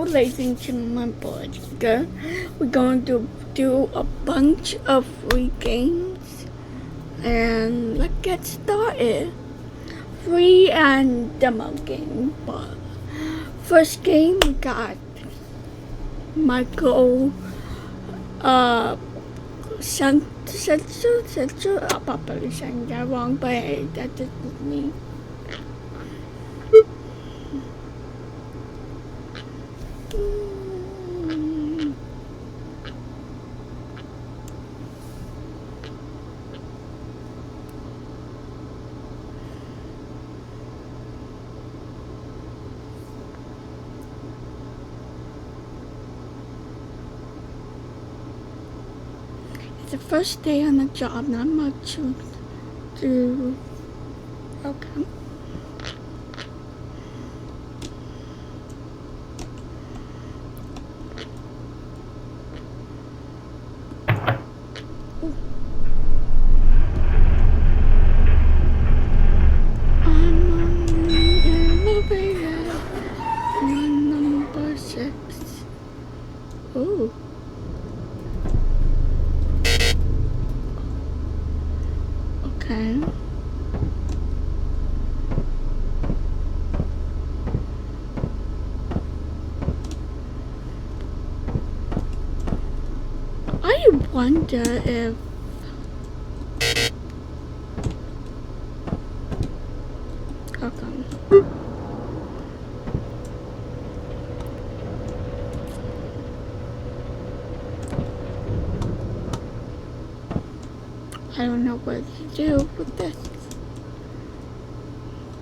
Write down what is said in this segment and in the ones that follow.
ladies and gentlemen, boys and girls, we're going to do a bunch of free games, and let's get started. Free and demo game, but first game we got Michael Central. I'm probably saying that wrong, but hey, that doesn't mean. It's the first day on the job, not much to do. Okay. I'm on the elevator. On number 6. Ooh. Okay. I wonder if I don't know what to do with this.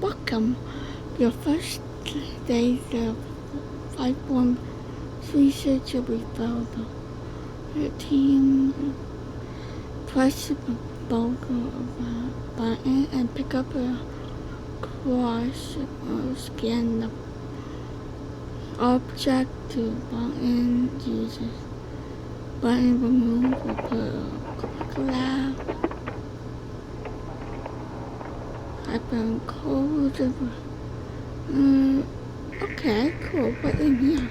Welcome. Your first day of 5-1 research will be found. Your team press the button and pick up a cross or scan the object to button uses. Button remove or put a lab. I've been cold. Okay, cool. What in here?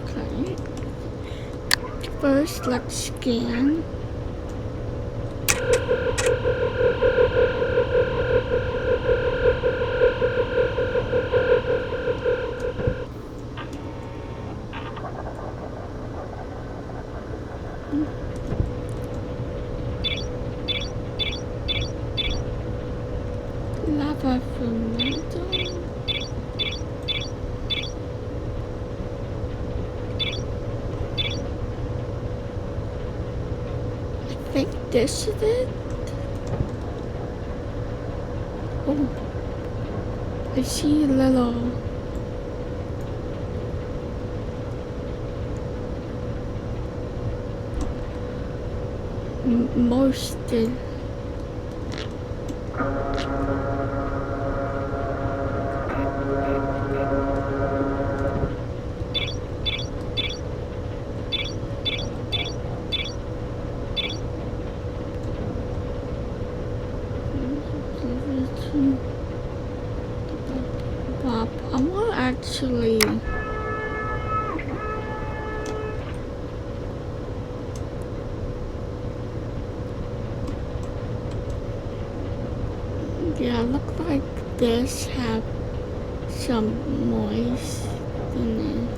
Okay. First, let's scan. Lava fermento. I think this is it. Oh, I see a little roasted. I want actually. Yeah, look like this have some moist in it.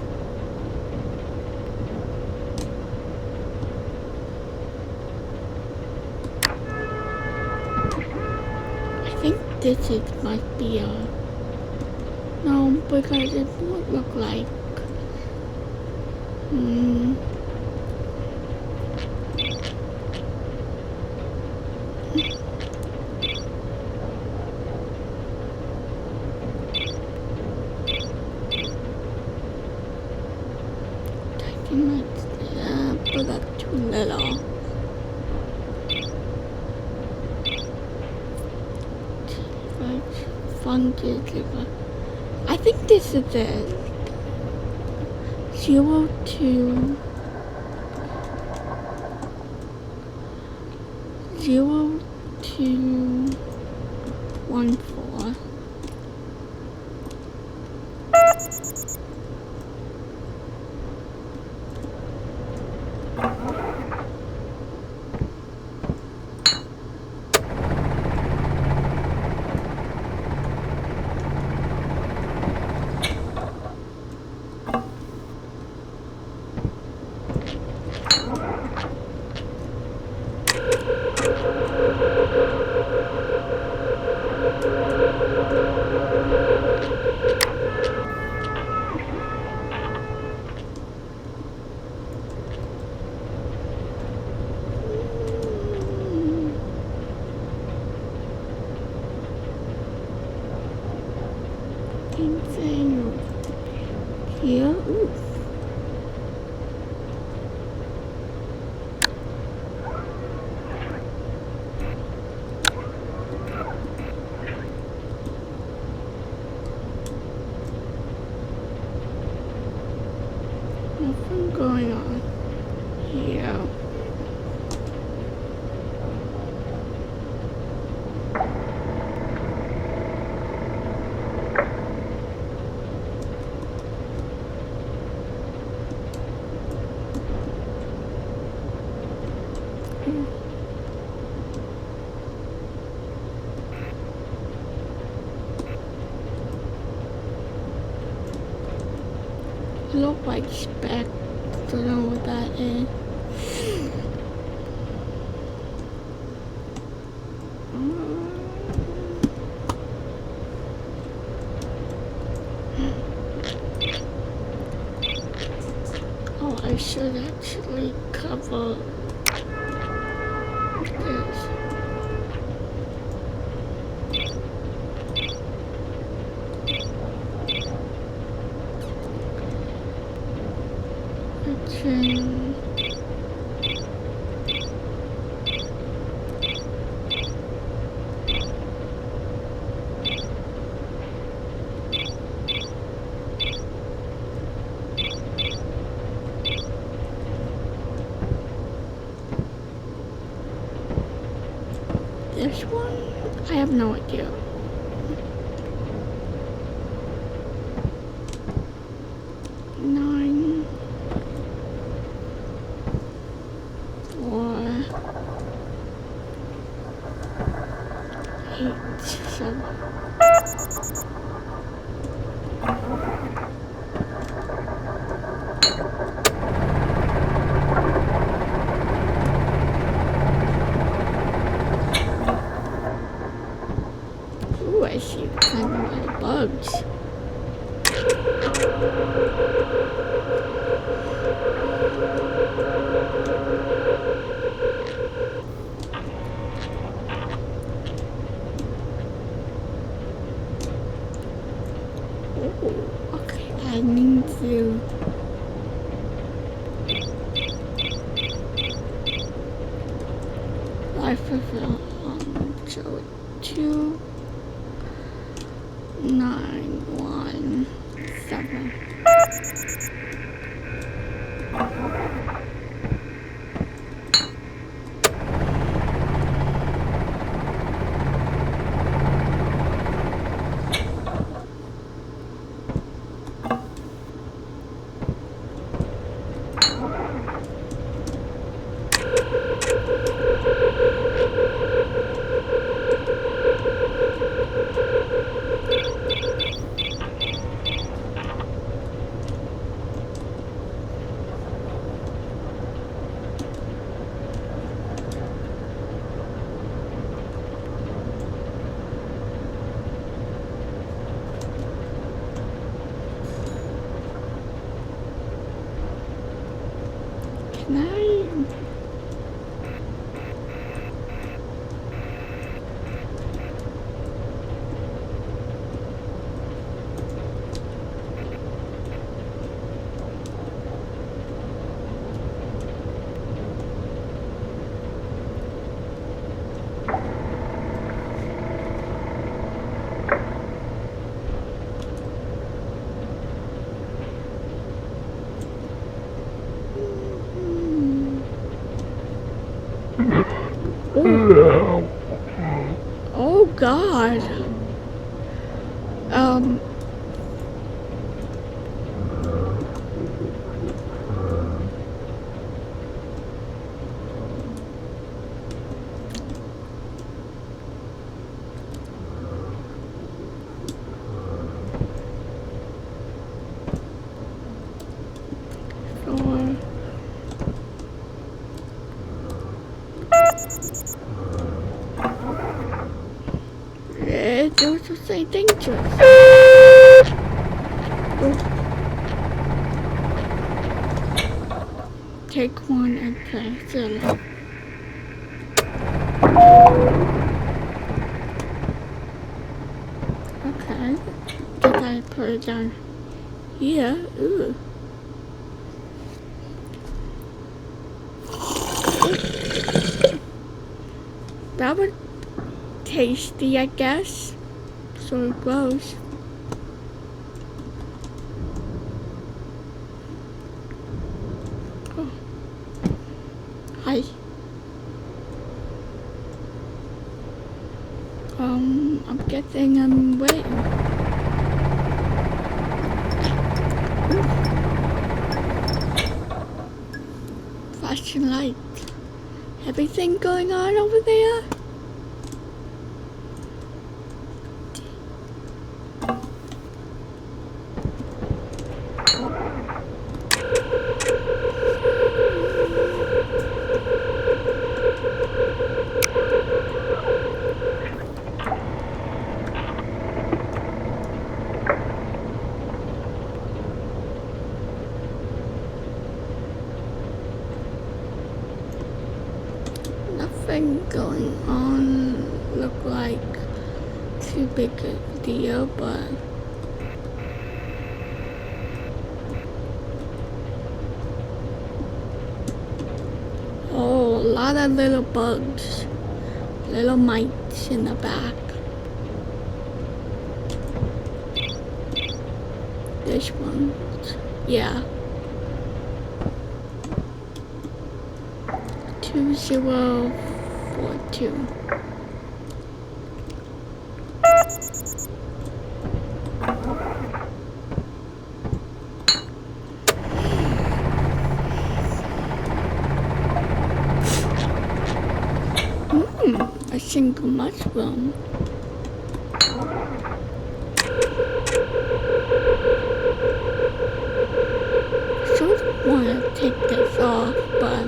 I think this is might be a no, because it would look like but that's too little. Fungus. I think this is it. 02 0214. Anything here? Ooh. Nothing going on here. Look like speck. Don't know what that is. Oh, I should actually cover this. This one? I have no idea. Nine. 4. 8. 7. Ooh, I see kind of a lot of bugs. Ooh, okay, I need to life of Joe 2 9 1 7. Can I? Oh. Oh God. Sure. It's also say dangerous. Oh. Take one and place it. Okay. Did I put it down here? Ooh. That was tasty, I guess. So gross. Oh. Hi. I'm guessing I'm waiting. Flashing light. Everything going on over there? Nothing going on. Look like too big a deal, but oh, a lot of little bugs, little mites in the back. This one, yeah. 2042. A single mushroom. Sort of want to take this off, but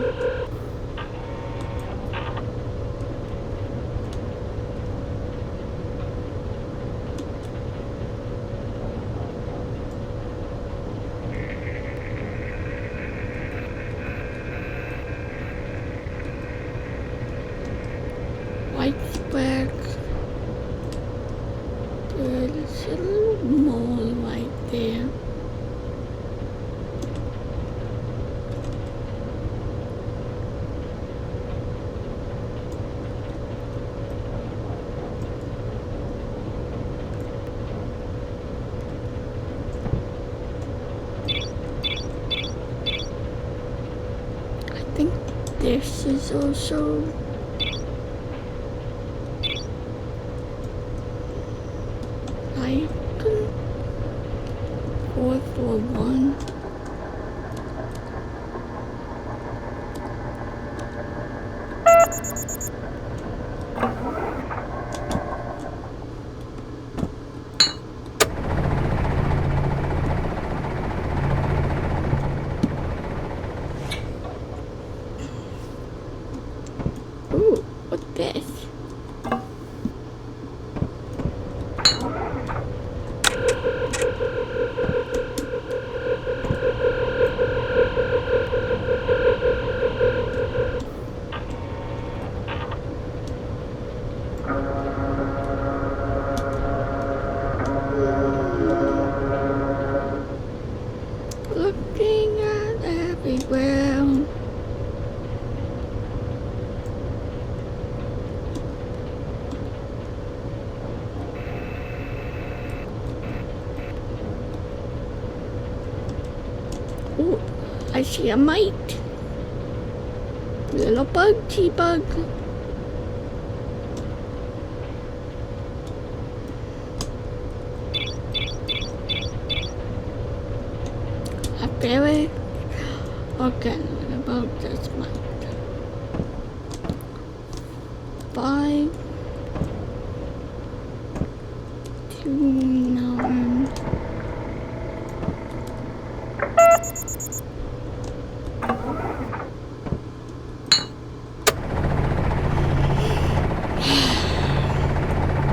widespread. There's a little mole right there. I think this is also like 441. Ooh, what's this? Looking at everywhere. Ooh, I see a mite. Little bug, T-bug. my favorite. Okay, what about this mic? 5 2 9.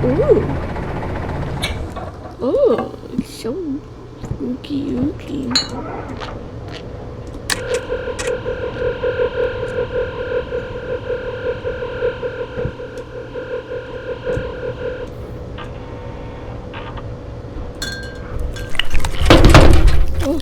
Ooh. Oh, it's so spooky ooky. Oh.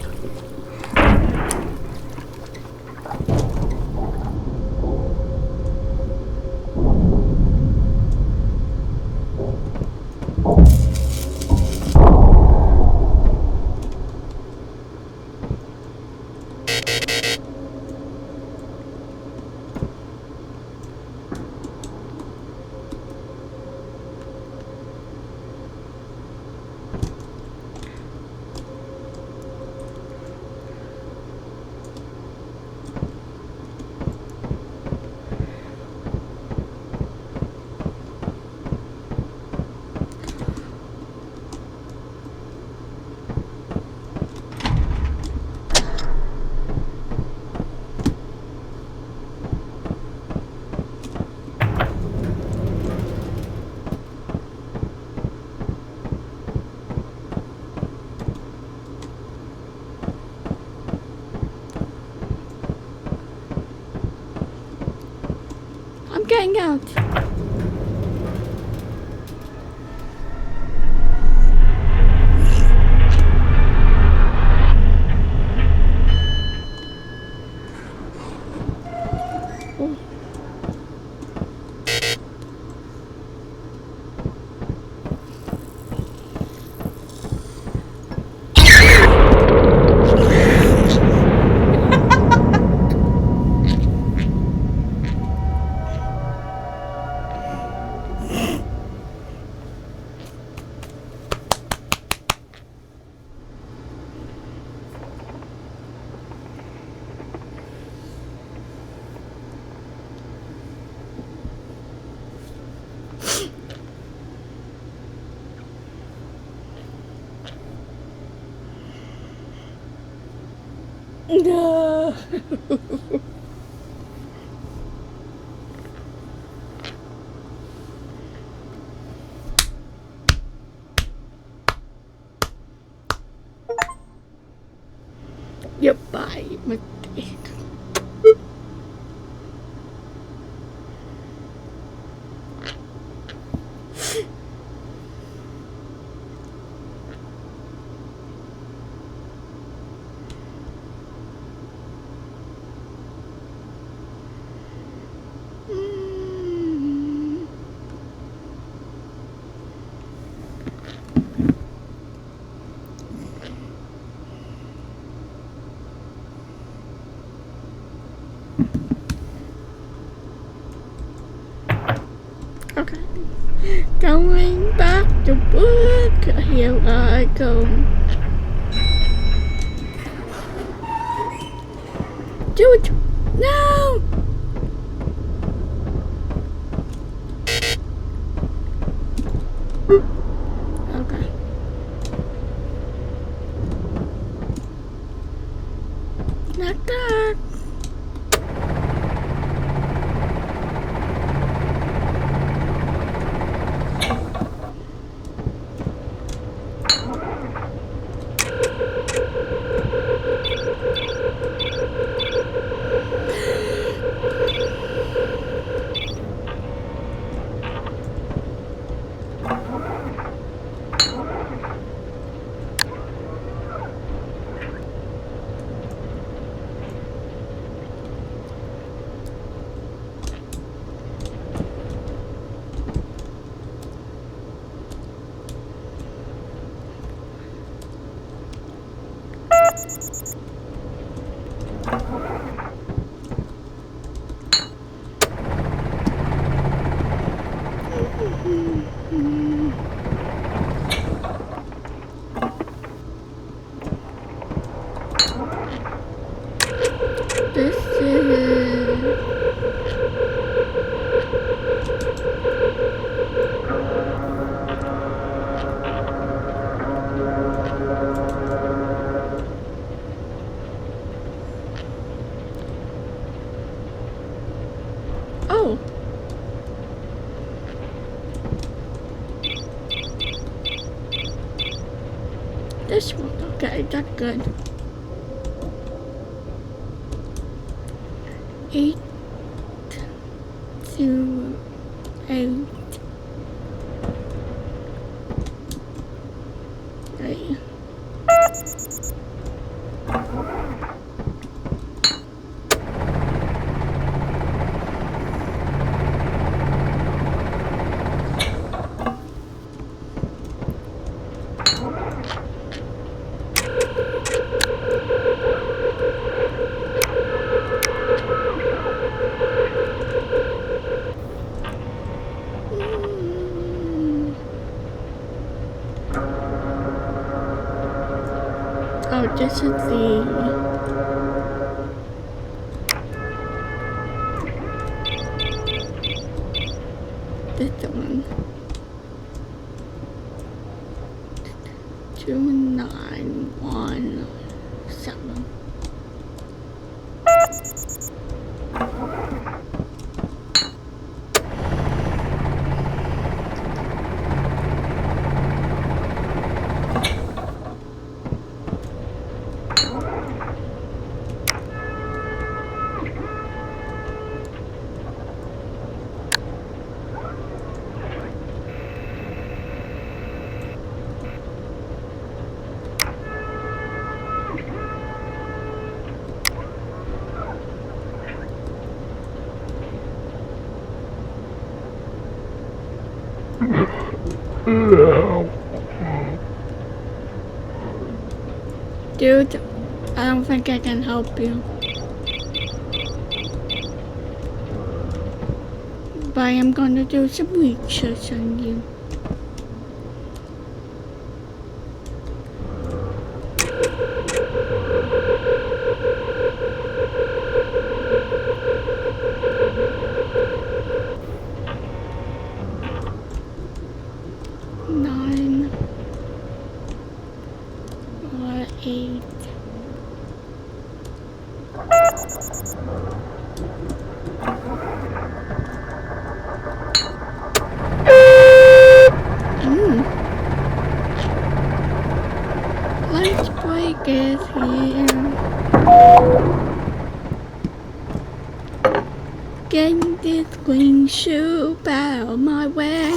I'm getting out. Oh. No. Goodbye, mistake. Okay. Going back to book. Here I go. Do it. No. Okay. Knock knock. That's good. 8, 2, 8, 3. Oh, this is this one. 2917. Dude, I don't think I can help you. But I am going to do some research on you. Nine or 8. Lunch break is here. Getting this green soup out of my way.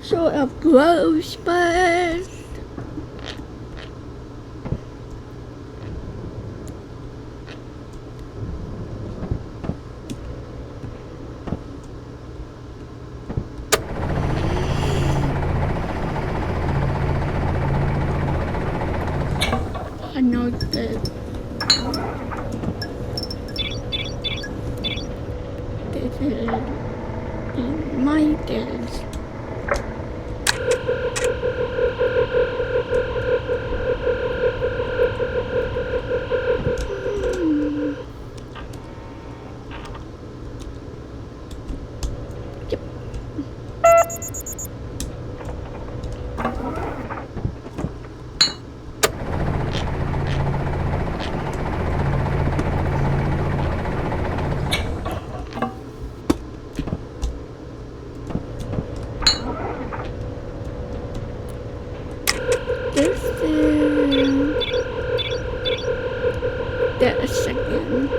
Sort of gross, but I know that this is in my days. This is the second.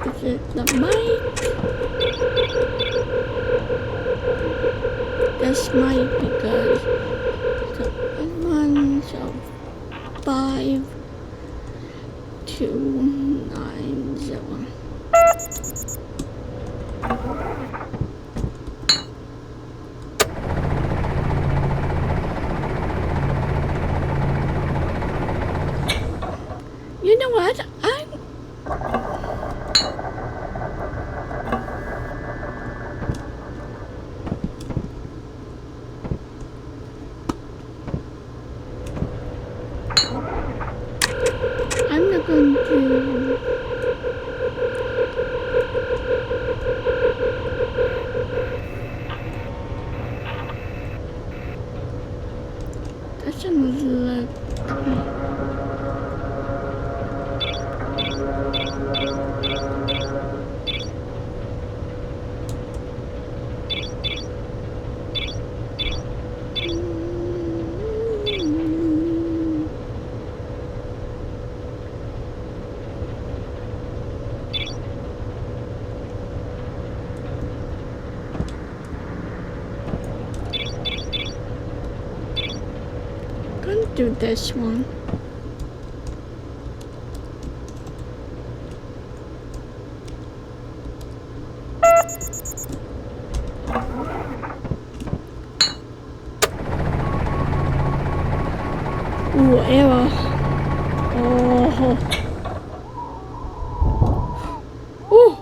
This is the mic. This might because so 1, so 5, 2, 9, 0. You know what? do. That sounds like. Gonna do this one. Ooh, error. Oh. Ooh.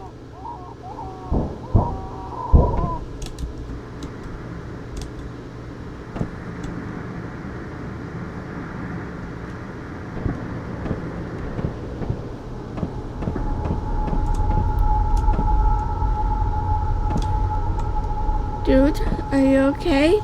Dude, are you okay?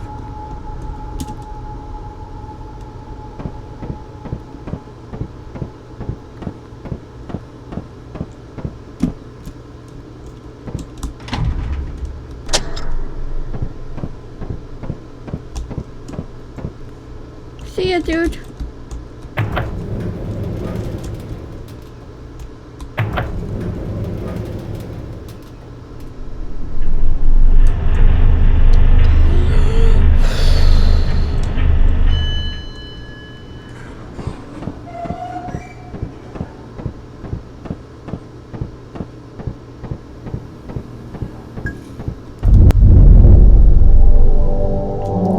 See ya, dude.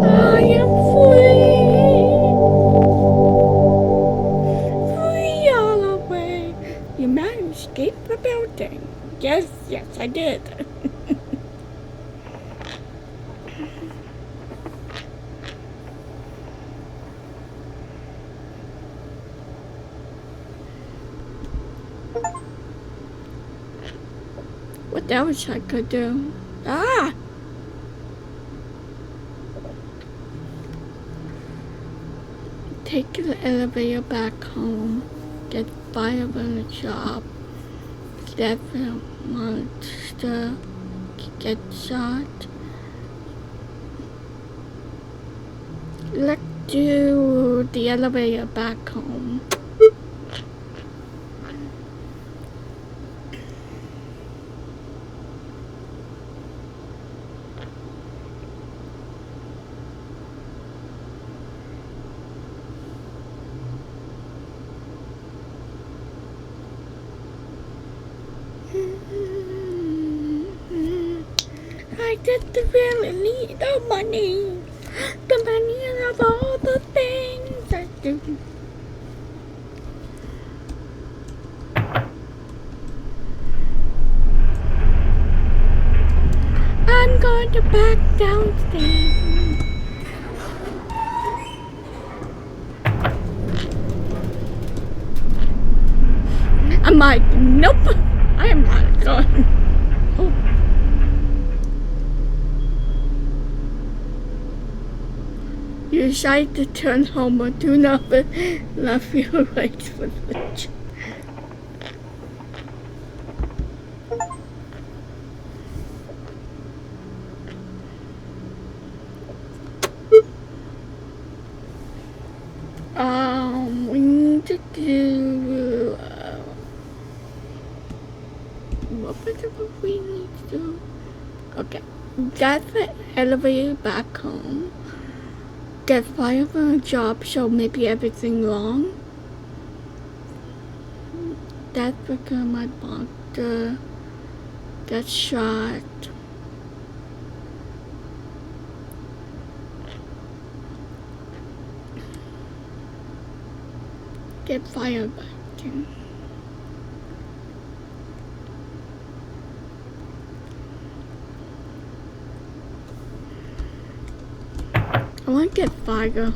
I am free all the way. You might escape the building. Yes, I did. What else I could do? Ah! Take the elevator back home. Get fired on a job. Step in a monster. Get shot. Let's do the elevator back home. I just really need the money. The money of all the things I do. I'm going to back downstairs. I'm like, nope, I'm not going. Oh. You decide to turn home or do not love your rights for the job. We need to do. What we need to do? Okay, get the elevator back home. Get fired from a job, so maybe everything wrong. That's because my doctor got shot. Get fired back then. I want to get fired.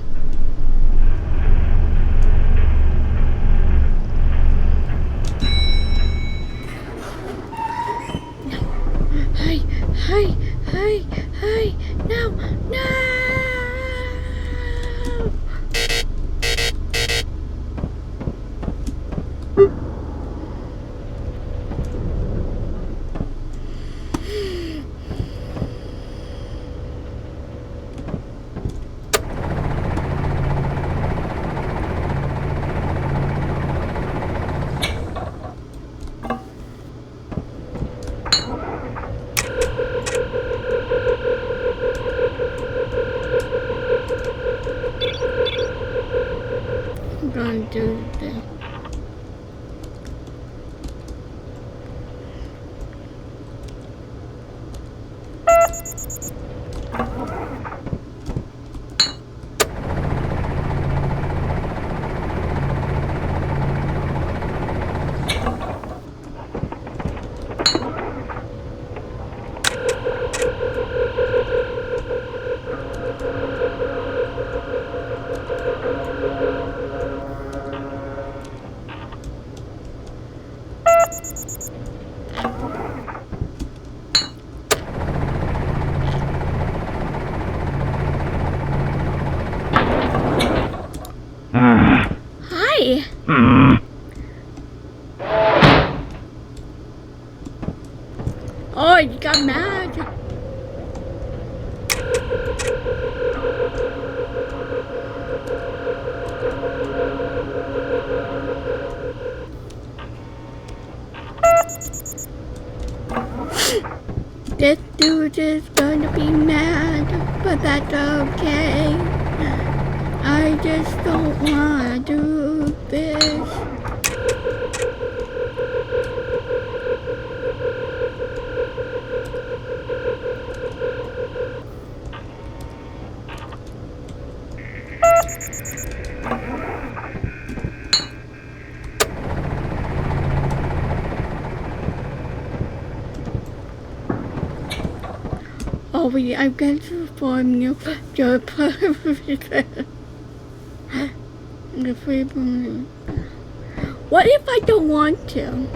he got mad. This dude is gonna be mad, but that's okay. I just don't wanna do this. Oh, wait, I'm going to inform you. Your the free balloon. What if I don't want to?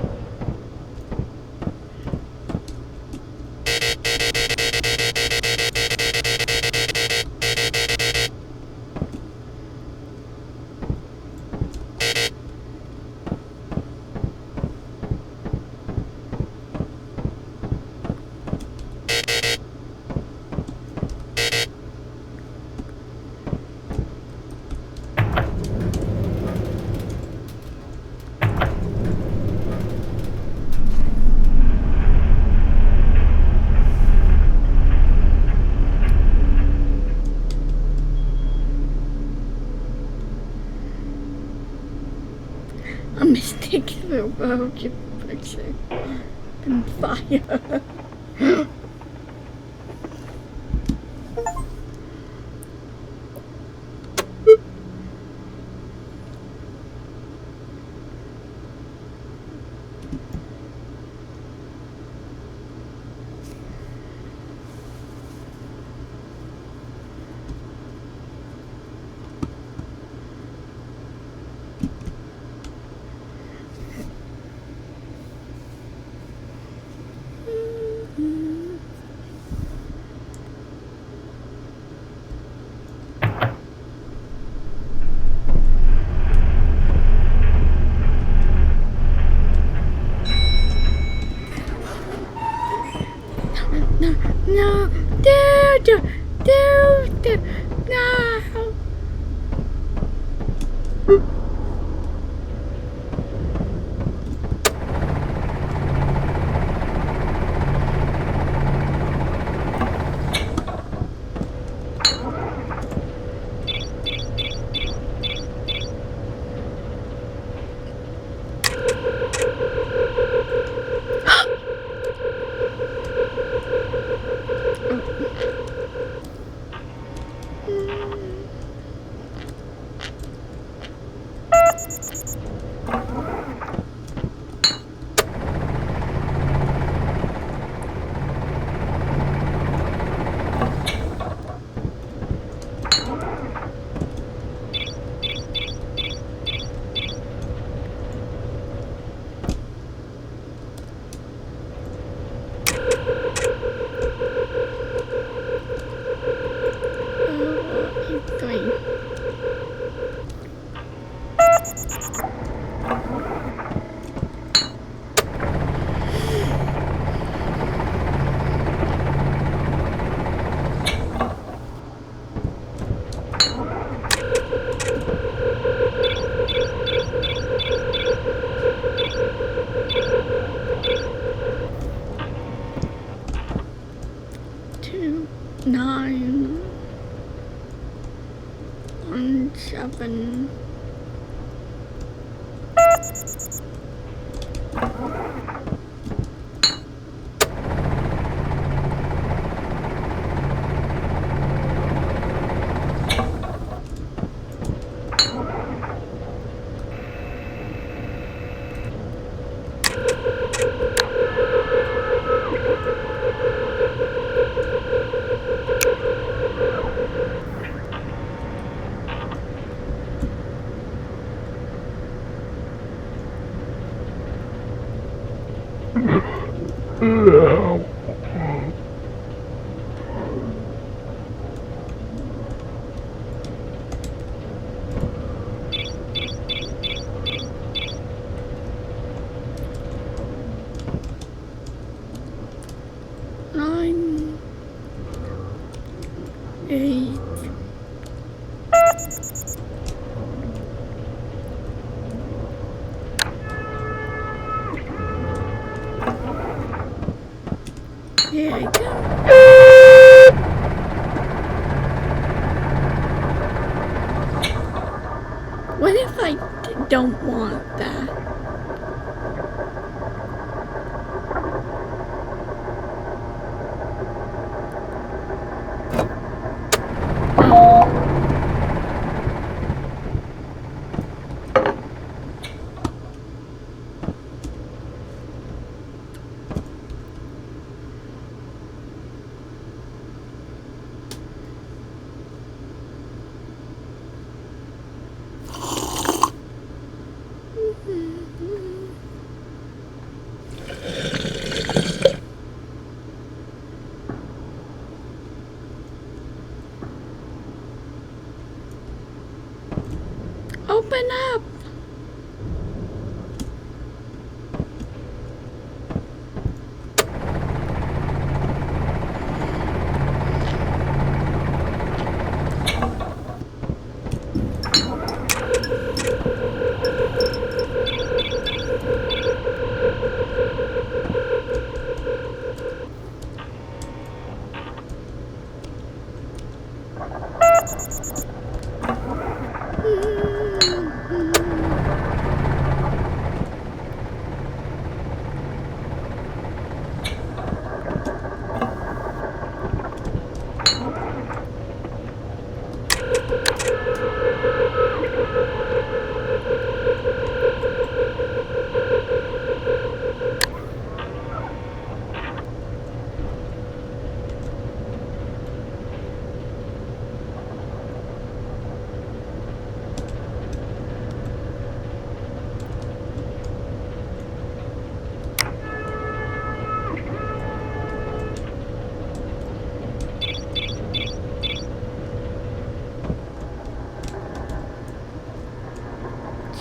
A mistake for road picture and fire. No, dude, no. Three. Two, 9, 1, 7. Here I go. What if I don't want that? Open up!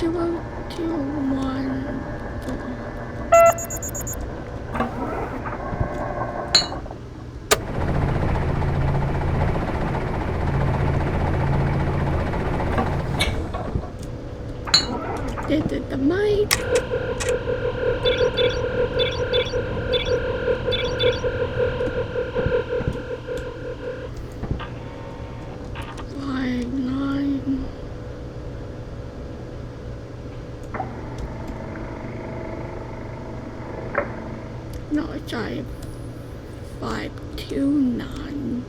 Zero, two, one, four. Did the mic. Five, nine. No, sorry. 529.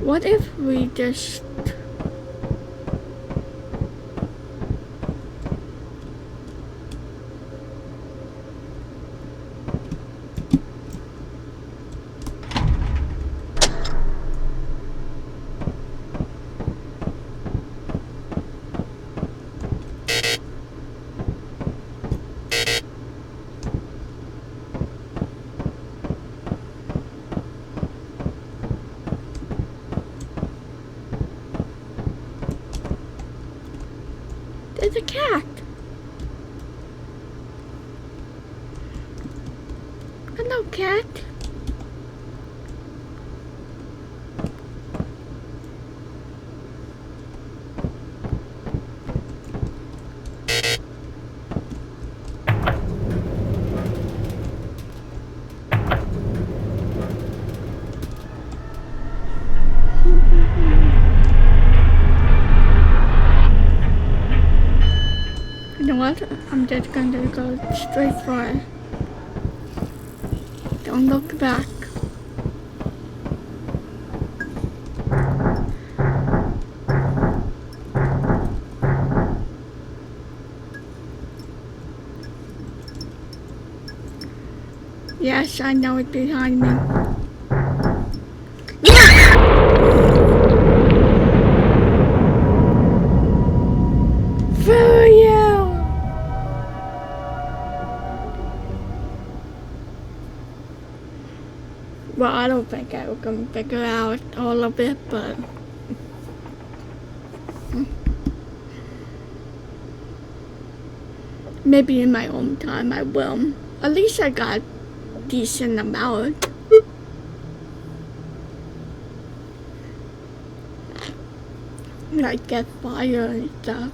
What if we just there's a cat. Hello, cat. just gonna go straight for it. Don't look back. Yes, I know it's behind me. For you! Well, I don't think I can figure out all of it, but maybe in my own time I will. At least I got a decent amount. Like get fire and stuff.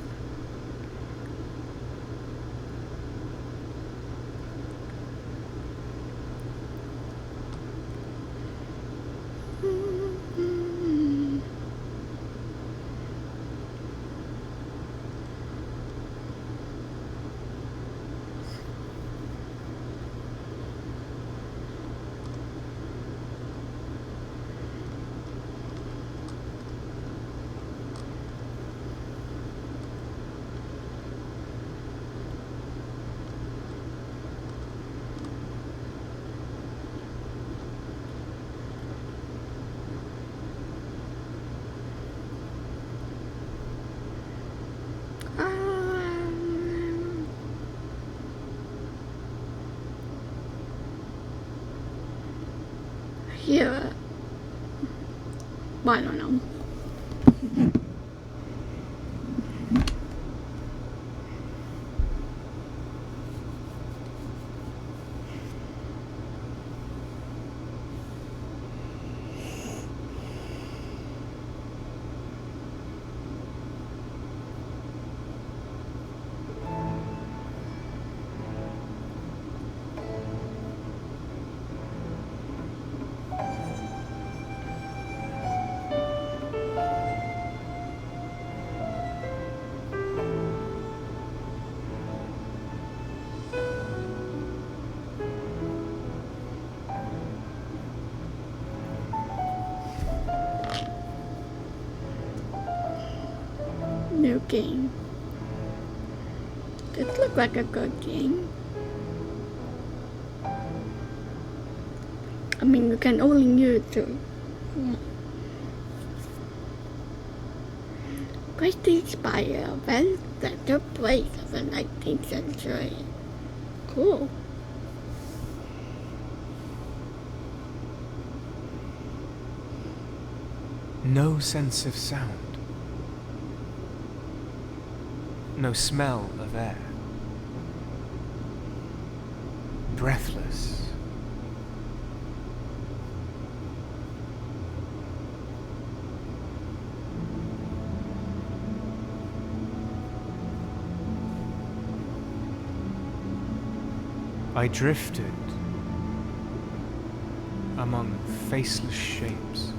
Here, I don't know. New game. This looks like a good game. I mean, you can only use it. Prestige Spire, event that took place in the 19th century. Cool. No sense of sound. No smell of air. Breathless. I drifted among faceless shapes,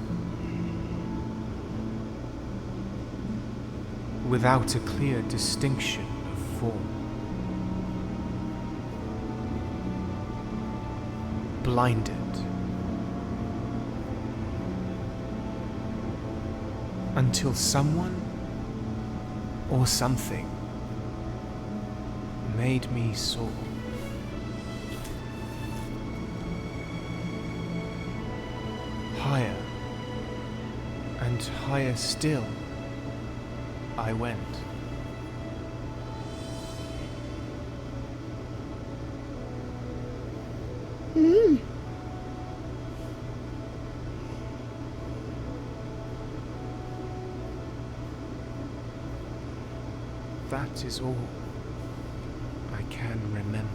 without a clear distinction of form. Blinded. Until someone or something made me soar. Higher and higher still I went. That is all I can remember.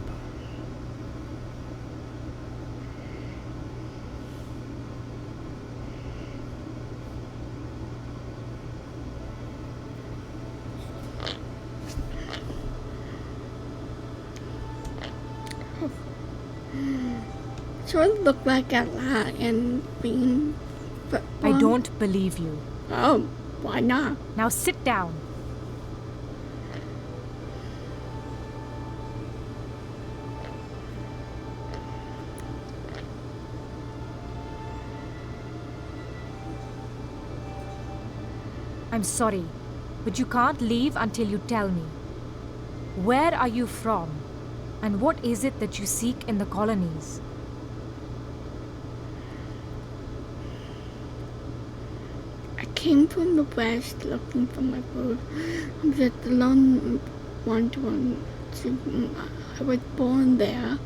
Sort of look like a lion being. I don't believe you. Oh, why not? Now sit down. I'm sorry, but you can't leave until you tell me. Where are you from? And what is it that you seek in the colonies? I came from the west looking for my food. I'm just the lone one I was born there.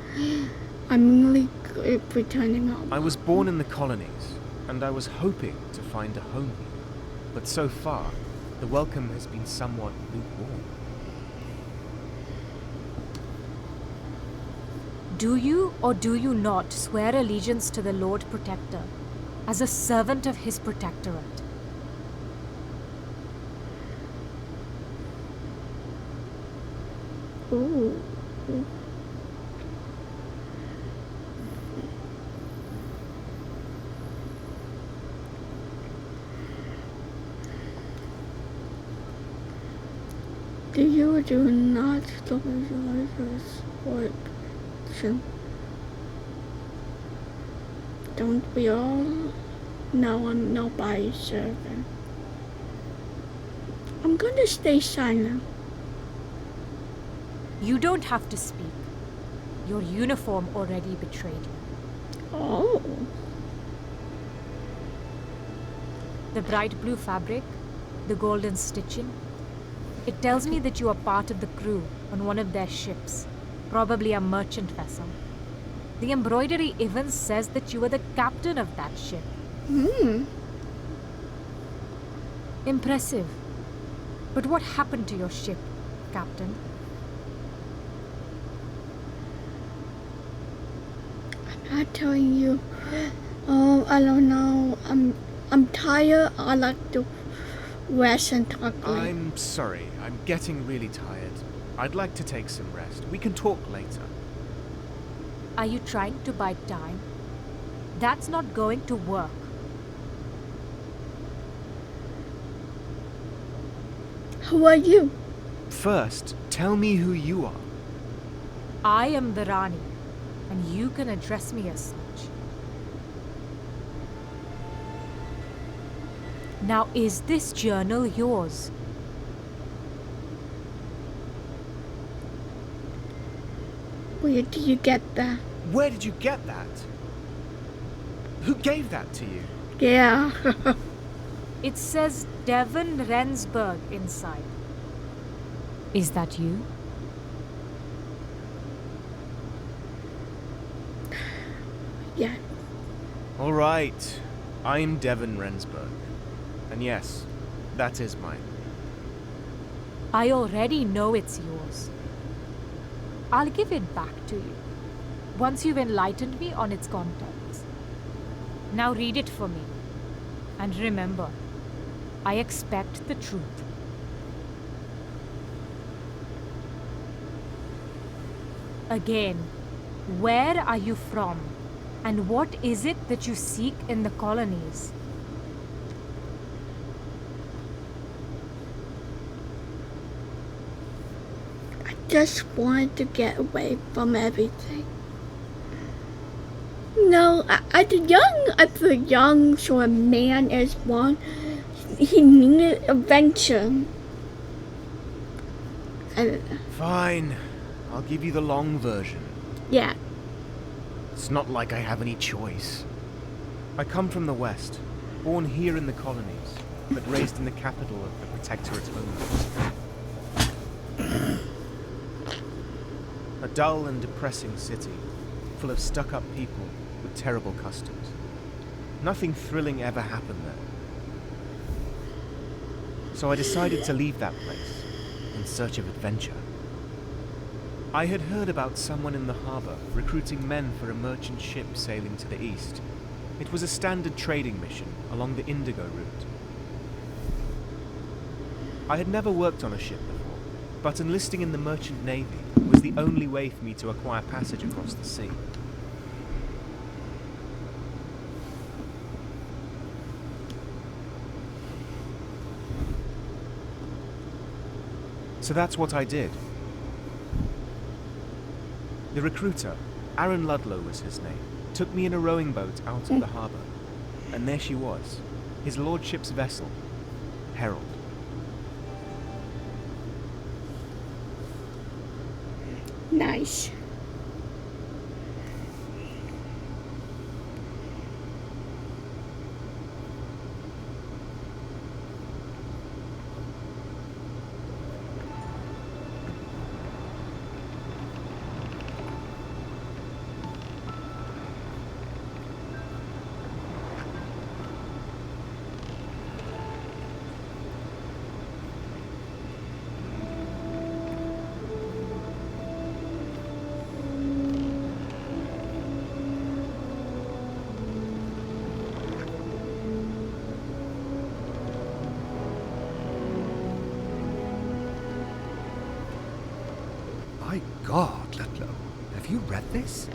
I'm really good at returning home. I was born in the colonies, and I was hoping to find a home here. But so far, the welcome has been somewhat lukewarm. Do you or do you not swear allegiance to the Lord Protector as a servant of his protectorate? Ooh. Do you or do not supervise this work? Don't we all know I'm nobody's servant? I'm gonna stay silent. You don't have to speak. Your uniform already betrayed you. Oh. The bright blue fabric, the golden stitching. It tells me that you are part of the crew on one of their ships, probably a merchant vessel. The embroidery even says that you are the captain of that ship. Impressive. But what happened to your ship, Captain? I'm not telling you. Oh, I don't know. I'm tired. I like to rest and talk later. I'm sorry. I'm getting really tired. I'd like to take some rest. We can talk later. Are you trying to buy time? That's not going to work. Who are you? First, tell me who you are. I am the Rani, and you can address me as such. Now, is this journal yours? Where did you get that? Where did you get that? Who gave that to you? Yeah. It says Devon Rensburg inside. Is that you? Yeah. All right. I'm Devon Rensburg. And yes, that is mine. I already know it's yours. I'll give it back to you, once you've enlightened me on its contents. Now read it for me. And remember, I expect the truth. Again, where are you from? And what is it that you seek in the colonies? I just wanted to get away from everything. No, as a young sort of man is born, he needed adventure. And, Fine. I'll give you the long version. yeah. It's not like I have any choice. I come from the West, born here in the colonies, but raised in the capital of the Protectorate's homeland. A dull and depressing city, full of stuck-up people with terrible customs. Nothing thrilling ever happened there. So I decided to leave that place, in search of adventure. I had heard about someone in the harbor recruiting men for a merchant ship sailing to the east. It was a standard trading mission along the Indigo route. I had never worked on a ship before, but enlisting in the merchant navy was the only way for me to acquire passage across the sea. So that's what I did. The recruiter, Aaron Ludlow was his name, took me in a rowing boat out of the harbour. And there she was, his lordship's vessel, Herald. Nice. My God, Ludlow, have you read this?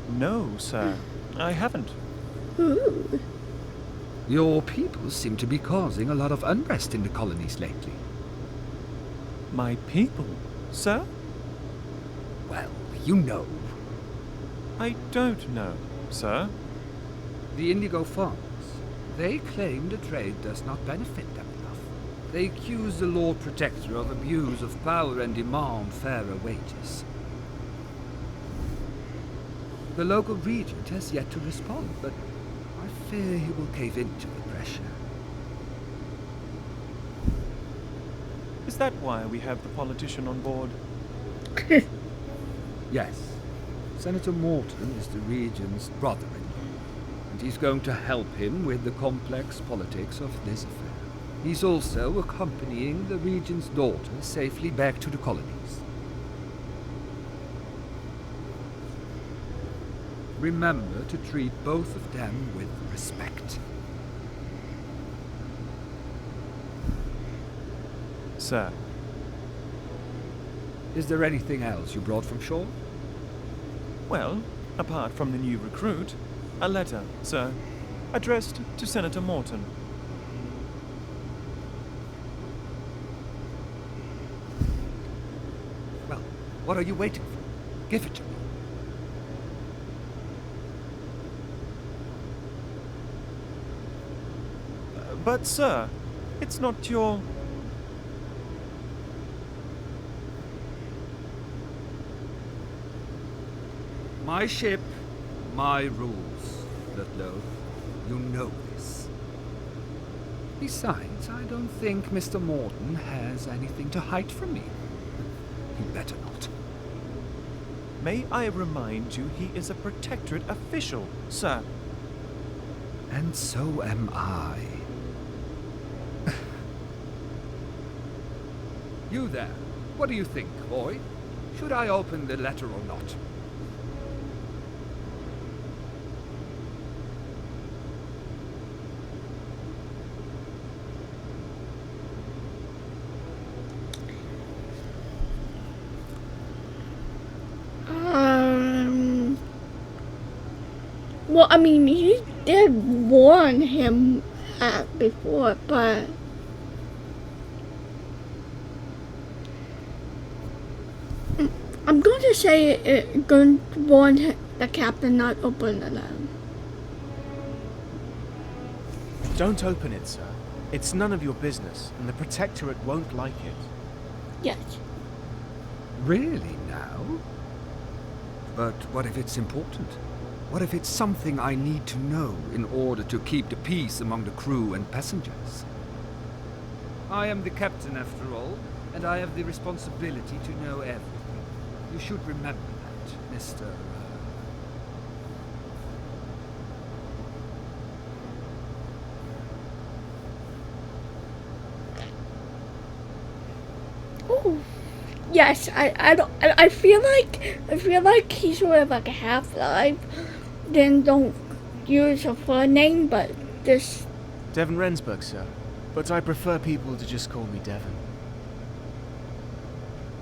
No, sir, I haven't. Ooh. Your people seem to be causing a lot of unrest in the colonies lately. My people, sir? Well, you know. I don't know, sir. The Indigo Farmers. They claim the trade does not benefit them enough. They accuse the Lord Protector of abuse of power and demand fairer wages. The local regent has yet to respond, but I fear he will cave into the pressure. Is that why we have the politician on board? Yes. Senator Morton is the regent's brother-in-law, and he's going to help him with the complex politics of this affair. He's also accompanying the regent's daughter safely back to the colonies. Remember to treat both of them with respect. Sir, Is there anything else you brought from shore? well, apart from the new recruit, a letter, sir, addressed to Senator Morton. Well, what are you waiting for? Give it to me. But, sir, it's not your... My ship, my rules, Ludlow. You know this. Besides, I don't think Mr. Morton has anything to hide from me. He better not. May I remind you he is a protectorate official, sir. And so am I. You there. What do you think, boy? Should I open the letter or not? Well, I mean, he did warn him before, but I'm going to say going to warn the captain not open the letter. Don't open it, sir. It's none of your business, and the Protectorate won't like it. Yes. Really now? But what if it's important? What if it's something I need to know in order to keep the peace among the crew and passengers? I am the captain after all, and I have the responsibility to know everything. You should remember that, Mr. Oh, yes. I feel like he's sort of like a Half-Life. Then don't use a full name, but just Devon Rensburg, sir. But I prefer people to just call me Devon.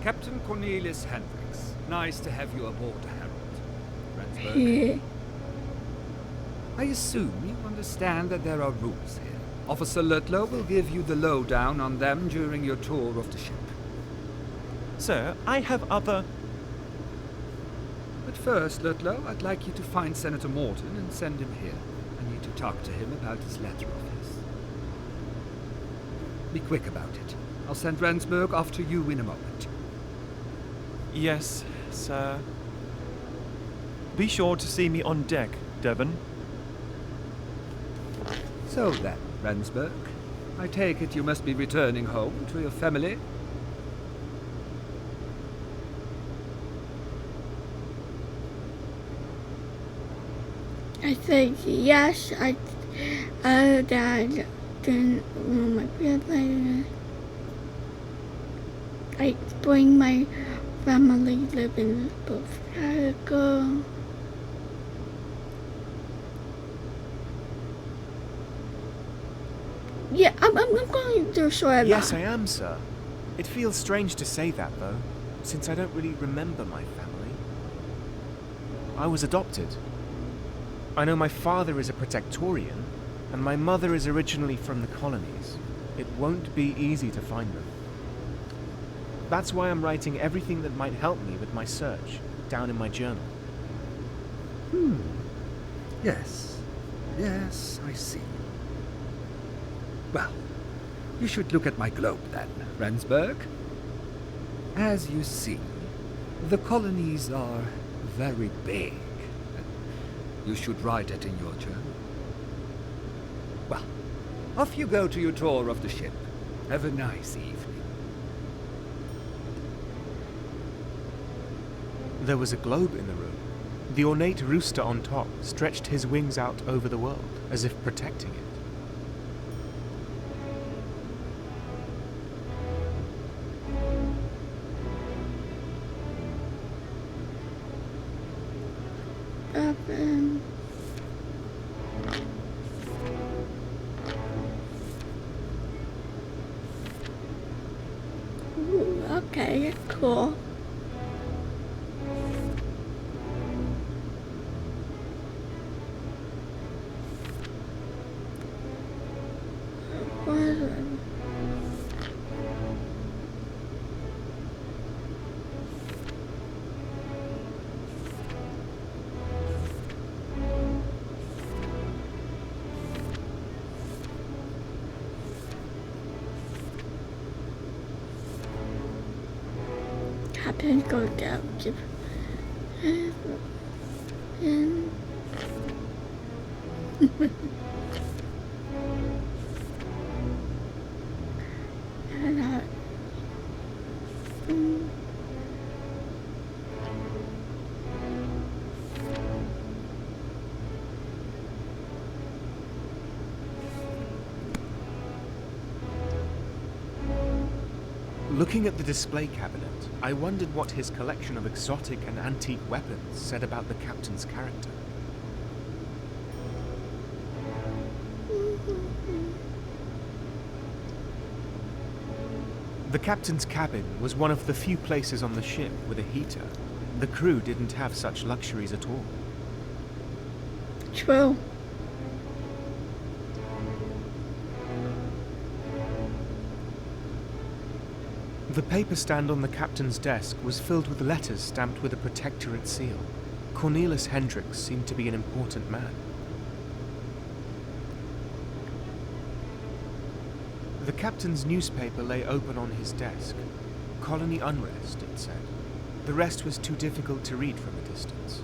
Captain Cornelius Hendricks. Nice to have you aboard, Harold. Rensburg. I assume you understand that there are rules here. Officer Ludlow will give you the lowdown on them during your tour of the ship. Sir, I have other... But first, Ludlow, I'd like you to find Senator Morton and send him here. I need to talk to him about his letter of his. Be quick about it. I'll send Rensburg after you in a moment. Yes, sir. Be sure to see me on deck, Devon. So then, Rensburg, I take it you must be returning home to your family? I said yes. Dad didn't want my grandmother. I bring my family live in Africa. Yeah, I'm going to Shore. Yes, I am, sir. It feels strange to say that, though, since I don't really remember my family. I was adopted. I know my father is a Protectorian, and my mother is originally from the colonies. It won't be easy to find them. That's why I'm writing everything that might help me with my search down in my journal. Yes. Yes, I see. Well, you should look at my globe then, Rensburg. As you see, the colonies are very big. You should write it in your journal. Well, off you go to your tour of the ship. Have a nice evening. There was a globe in the room. The ornate rooster on top stretched his wings out over the world, as if protecting it. Ooh, okay, cool. Captain go down to and Looking at the display cabinet, I wondered what his collection of exotic and antique weapons said about the captain's character. The captain's cabin was one of the few places on the ship with a heater. The crew didn't have such luxuries at all. true. The paper stand on the captain's desk was filled with letters stamped with a protectorate seal. Cornelis Hendricks seemed to be an important man. The captain's newspaper lay open on his desk. Colony unrest, it said. The rest was too difficult to read from a distance.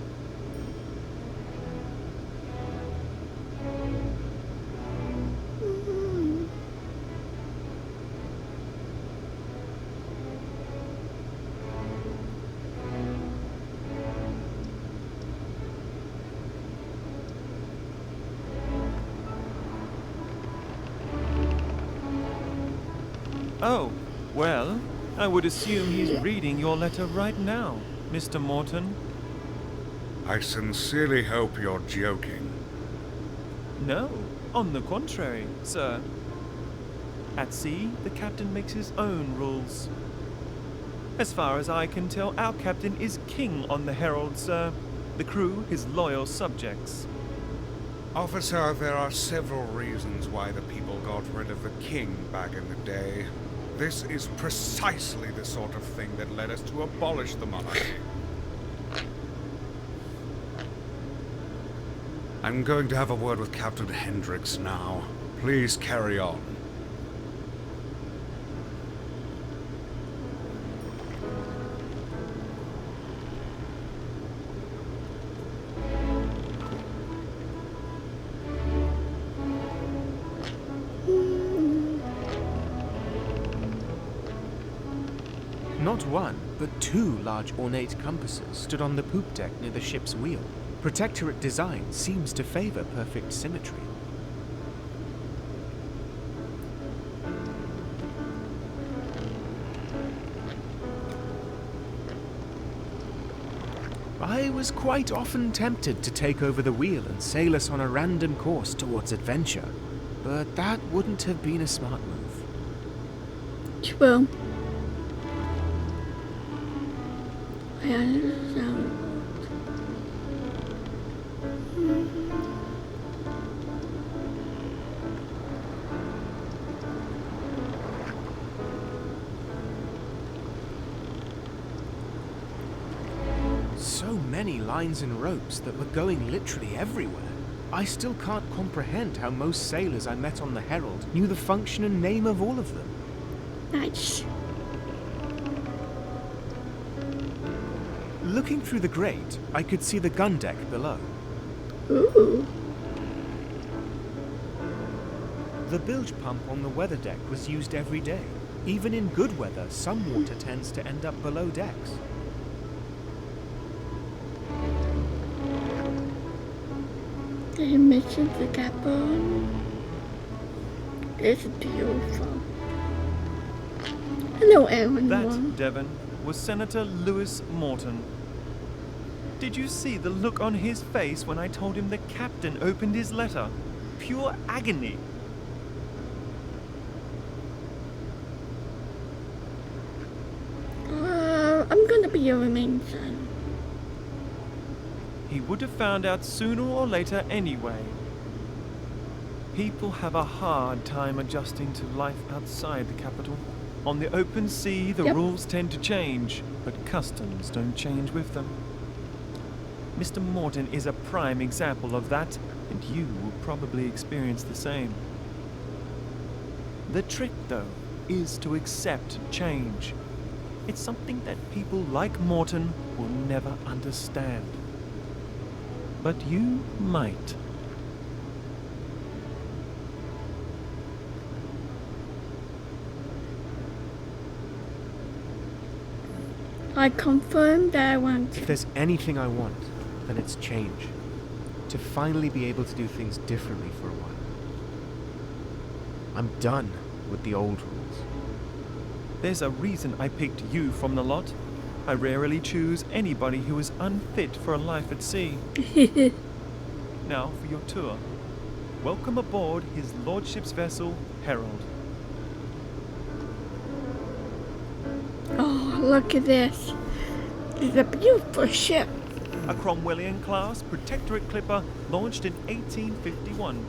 Oh, well, I would assume he's reading your letter right now, Mr. Morton. I sincerely hope you're joking. No, on the contrary, sir. At sea, the captain makes his own rules. As far as I can tell, our captain is king on the Herald, sir. The crew his loyal subjects. Officer, there are several reasons why the people got rid of the king back in the day. This is precisely the sort of thing that led us to abolish the monarchy. I'm going to have a word with Captain Hendricks now. Please carry on. Not one, but two large ornate compasses stood on the poop deck near the ship's wheel. Protectorate design seems to favor perfect symmetry. I was quite often tempted to take over the wheel and sail us on a random course towards adventure, but that wouldn't have been a smart move. True. I understand. So many lines and ropes that were going literally everywhere. I still can't comprehend how most sailors I met on the Herald knew the function and name of all of them. Nice. Looking through the grate, I could see the gun deck below. Ooh. The bilge pump on the weather deck was used every day. Even in good weather, some water tends to end up below decks. The mission to Gabon is beautiful. Hello, everyone. That, Devon, was Senator Lewis Morton. Did you see the look on his face when I told him the captain opened his letter? Pure agony. I'm gonna be your remain son. He would have found out sooner or later anyway. People have a hard time adjusting to life outside the capital. On the open sea, the Yep. rules tend to change, but customs don't change with them. Mr. Morton is a prime example of that, and you will probably experience the same. The trick, though, is to accept change. It's something that people like Morton will never understand. But you might. I confirm that I want If to. there's anything I want, then it's change. To finally be able to do things differently for a while. I'm done with the old rules. There's a reason I picked you from the lot. I rarely choose anybody who is unfit for a life at sea. Now for your tour. Welcome aboard His Lordship's vessel, Herald. Oh, look at this. This is a beautiful ship. A Cromwellian class Protectorate clipper launched in 1851.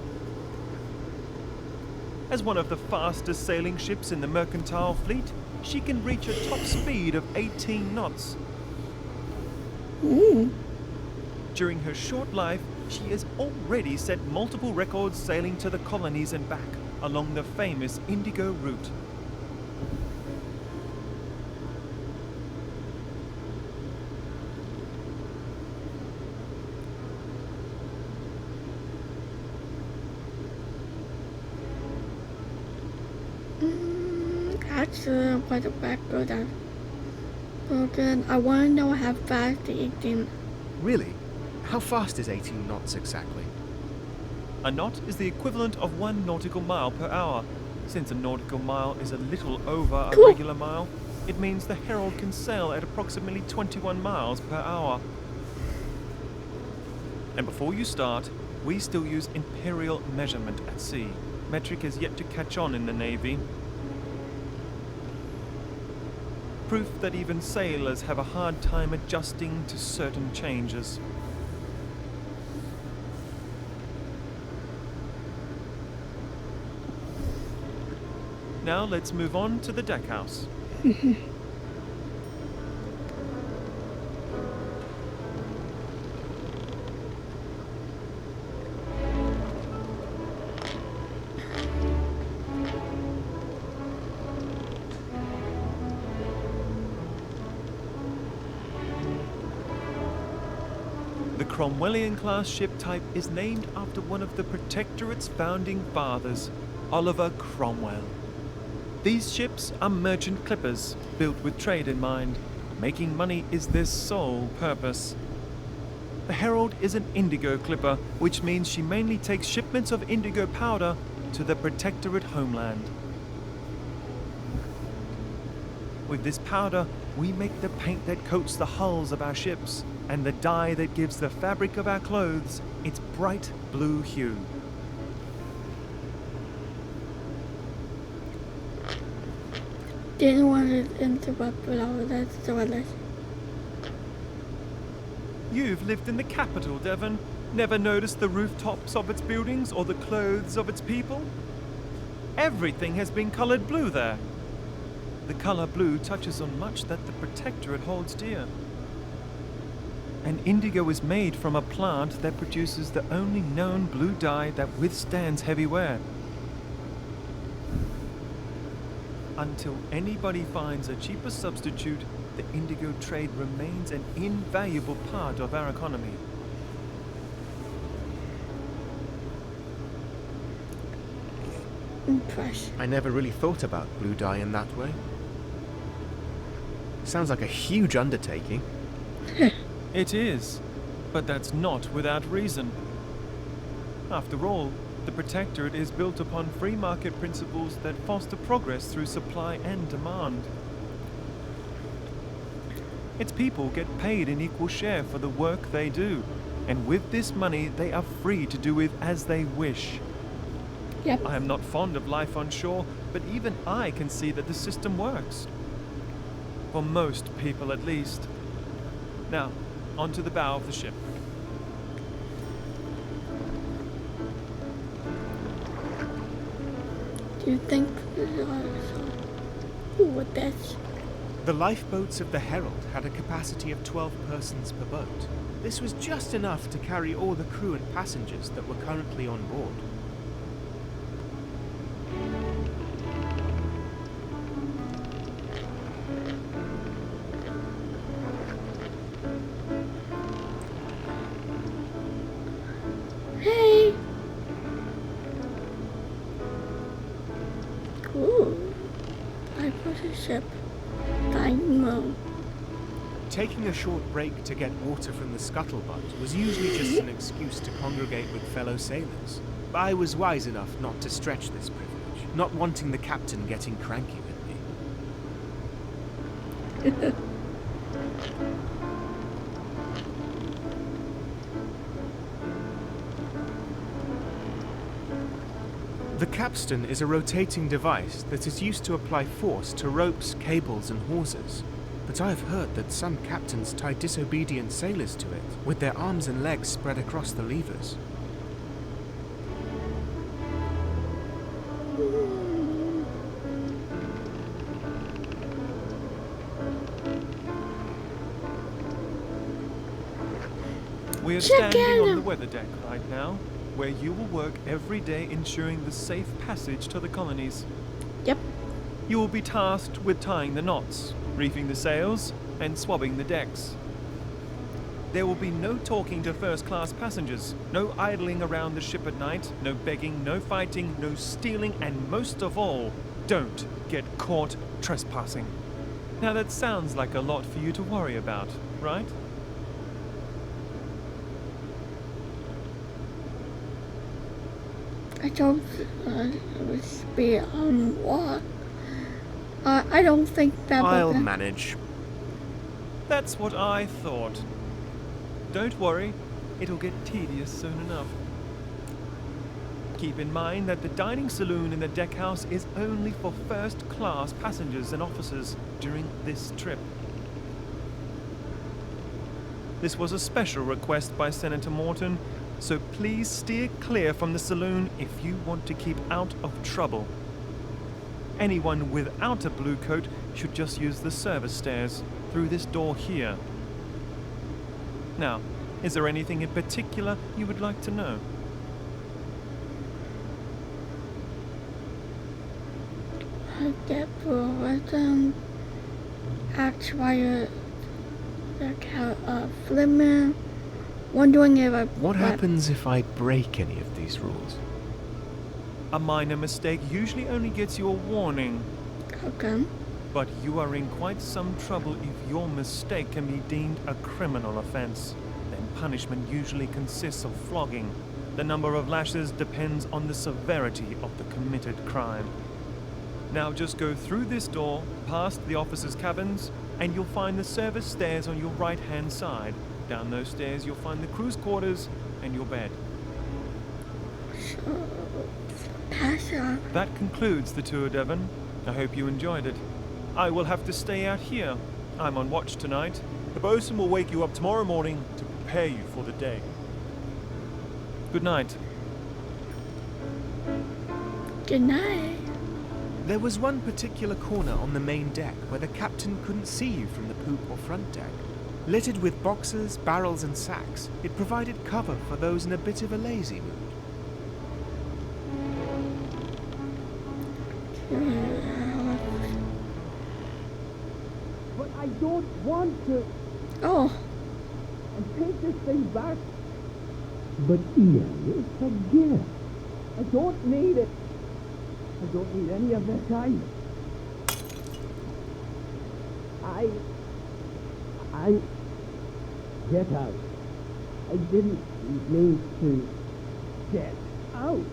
As one of the fastest sailing ships in the mercantile fleet, she can reach a top speed of 18 knots. During her short life, she has already set multiple records sailing to the colonies and back along the famous Indigo route. Actually, what the record I've broken. I want to know how fast the 18. Really? How fast is 18 knots exactly? A knot is the equivalent of 1 nautical mile per hour. Since a nautical mile is a little over a Cool. regular mile, it means the Herald can sail at approximately 21 miles per hour. And before you start, we still use imperial measurement at sea. Metric has yet to catch on in the Navy. Proof that even sailors have a hard time adjusting to certain changes. Now let's move on to the deckhouse. The Cromwellian class ship type is named after one of the Protectorate's founding fathers, Oliver Cromwell. These ships are merchant clippers, built with trade in mind. Making money is their sole purpose. The Herald is an indigo clipper, which means she mainly takes shipments of indigo powder to the Protectorate homeland. With this powder, we make the paint that coats the hulls of our ships, and the dye that gives the fabric of our clothes its bright blue hue. Didn't want to interrupt, but I was at the toilet. You've lived in the capital, Devon. Never noticed the rooftops of its buildings or the clothes of its people? Everything has been colored blue there. The color blue touches on much that the Protectorate holds dear. And indigo is made from a plant that produces the only known blue dye that withstands heavy wear. Until anybody finds a cheaper substitute, the indigo trade remains an invaluable part of our economy. Impressed. I never really thought about blue dye in that way. Sounds like a huge undertaking. It is, but that's not without reason. After all, the Protectorate is built upon free market principles that foster progress through supply and demand. Its people get paid an equal share for the work they do, and with this money they are free to do with as they wish. Yep. I am not fond of life on shore, but even I can see that the system works. For most people, at least. Now, onto the bow of the ship. Do you think what that's? The lifeboats of the Herald had a capacity of 12 persons per boat. This was just enough to carry all the crew and passengers that were currently on board. Hey. Cool. I put a ship. Dynamo. Taking a short break to get water from the scuttlebutt was usually just an excuse to congregate with fellow sailors. But I was wise enough not to stretch this privilege, not wanting the captain getting cranky with me. The capstan is a rotating device that is used to apply force to ropes, cables, and hawsers. But I've heard that some captains tie disobedient sailors to it, with their arms and legs spread across the levers. We are Check standing on in. the weather deck right now, where you will work every day ensuring the safe passage to the colonies. Yep. You will be tasked with tying the knots, reefing the sails, and swabbing the decks. There will be no talking to first-class passengers, no idling around the ship at night, no begging, no fighting, no stealing, and most of all, don't get caught trespassing. Now that sounds like a lot for you to worry about, right? I don't be on what? I don't think that I'll would. manage. That's what I thought. Don't worry, it'll get tedious soon enough. Keep in mind that the dining saloon in the deckhouse is only for first-class passengers and officers during this trip. This was a special request by Senator Morton, so please steer clear from the saloon if you want to keep out of trouble. Anyone without a blue coat should just use the service stairs through this door here. Now, is there anything in particular you would like to know? I get for actually Fleming. Wondering if I. What happens if I break any of these rules? A minor mistake usually only gets you a warning. Okay. But you are in quite some trouble if your mistake can be deemed a criminal offense. Then punishment usually consists of flogging. The number of lashes depends on the severity of the committed crime. Now just go through this door, past the officers' cabins, and you'll find the service stairs on your right-hand side. Down those stairs you'll find the crew's quarters and your bed. So, pass up. That concludes the tour, Devon. I hope you enjoyed it. I will have to stay out here. I'm on watch tonight. The bosun will wake you up tomorrow morning to prepare you for the day. Good night. Good night. There was one particular corner on the main deck where the captain couldn't see you from the poop or front deck. Littered with boxes, barrels and sacks, it provided cover for those in a bit of a lazy mood. But I don't want to. Oh, And take this thing back. But Ian, it's a gift. I don't need it. I don't need any of this either. I get out. I didn't mean to get out.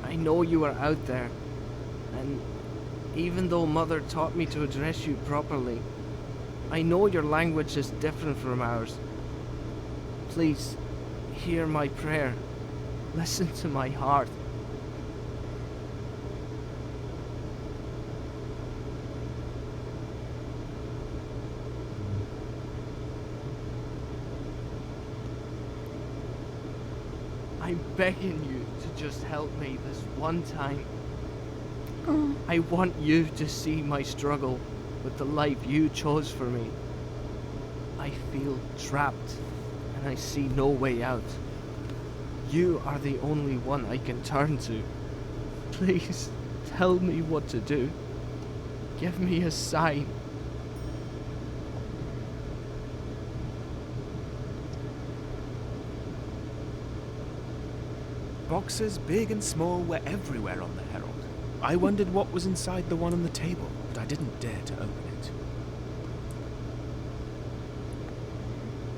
I know you are out there, and even though Mother taught me to address you properly, I know your language is different from ours. Please, hear my prayer. Listen to my heart. I'm begging you to just help me this one time. oh, I want you to see my struggle with the life you chose for me. I feel trapped and I see no way out. You are the only one I can turn to. Please tell me what to do. Give me a sign. Boxes, big and small, were everywhere on the Herald. I wondered what was inside the one on the table, but I didn't dare to open it.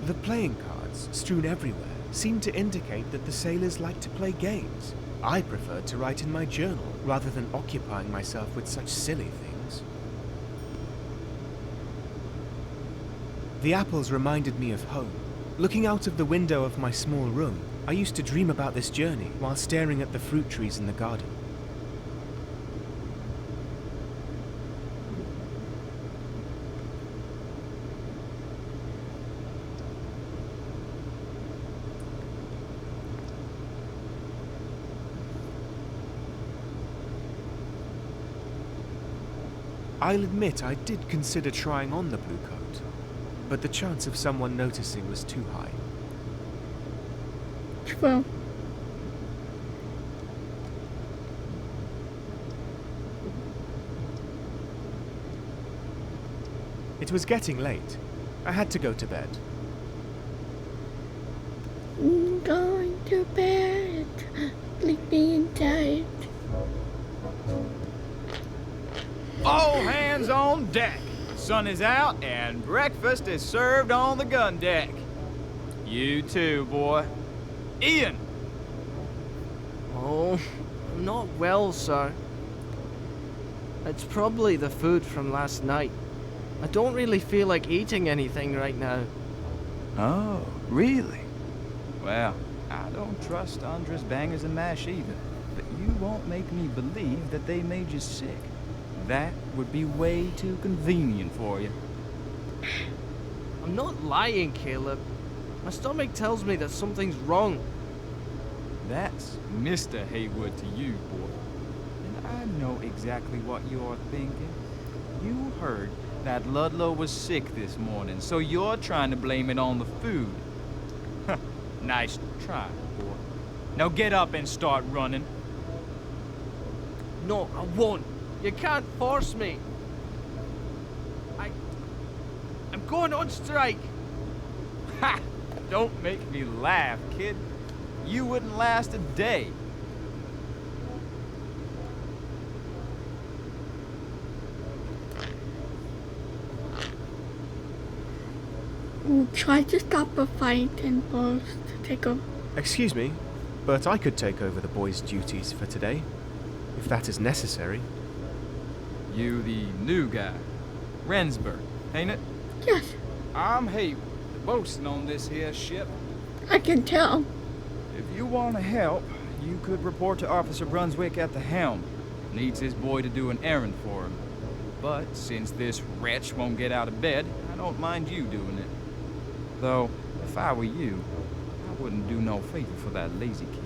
The playing cards, strewn everywhere, seemed to indicate that the sailors liked to play games. I preferred to write in my journal, rather than occupying myself with such silly things. The apples reminded me of home. Looking out of the window of my small room, I used to dream about this journey while staring at the fruit trees in the garden. I'll admit I did consider trying on the blue coat, but the chance of someone noticing was too high. well, It was getting late. I had to go to bed. I'm going to bed. Sleepy and tired. All hands on deck. Sun is out and breakfast is served on the gun deck. You too, boy. Ian! Oh, I'm not well, sir. It's probably the food from last night. I don't really feel like eating anything right now. Oh, really? Well, I don't trust Andres Bangers and Mash either, but you won't make me believe that they made you sick. That would be way too convenient for you. I'm not lying, Caleb. My stomach tells me that something's wrong. That's Mr. Haywood to you, boy. And I know exactly what you're thinking. You heard that Ludlow was sick this morning, so you're trying to blame it on the food. Nice try, boy. Now get up and start running. No, I won't. You can't force me. I'm going on strike. Ha! Don't make me laugh, kid. You wouldn't last a day. We'll try to stop a fight and force to take over. Excuse me, but I could take over the boys' duties for today, if that is necessary. You the new guy. Rensburg, ain't it? Yes, I'm Hayward, the bosun on this here ship. I can tell. If you want to help, you could report to Officer Brunswick at the helm. Needs his boy to do an errand for him. But since this wretch won't get out of bed, I don't mind you doing it. Though, if I were you, I wouldn't do no favor for that lazy kid.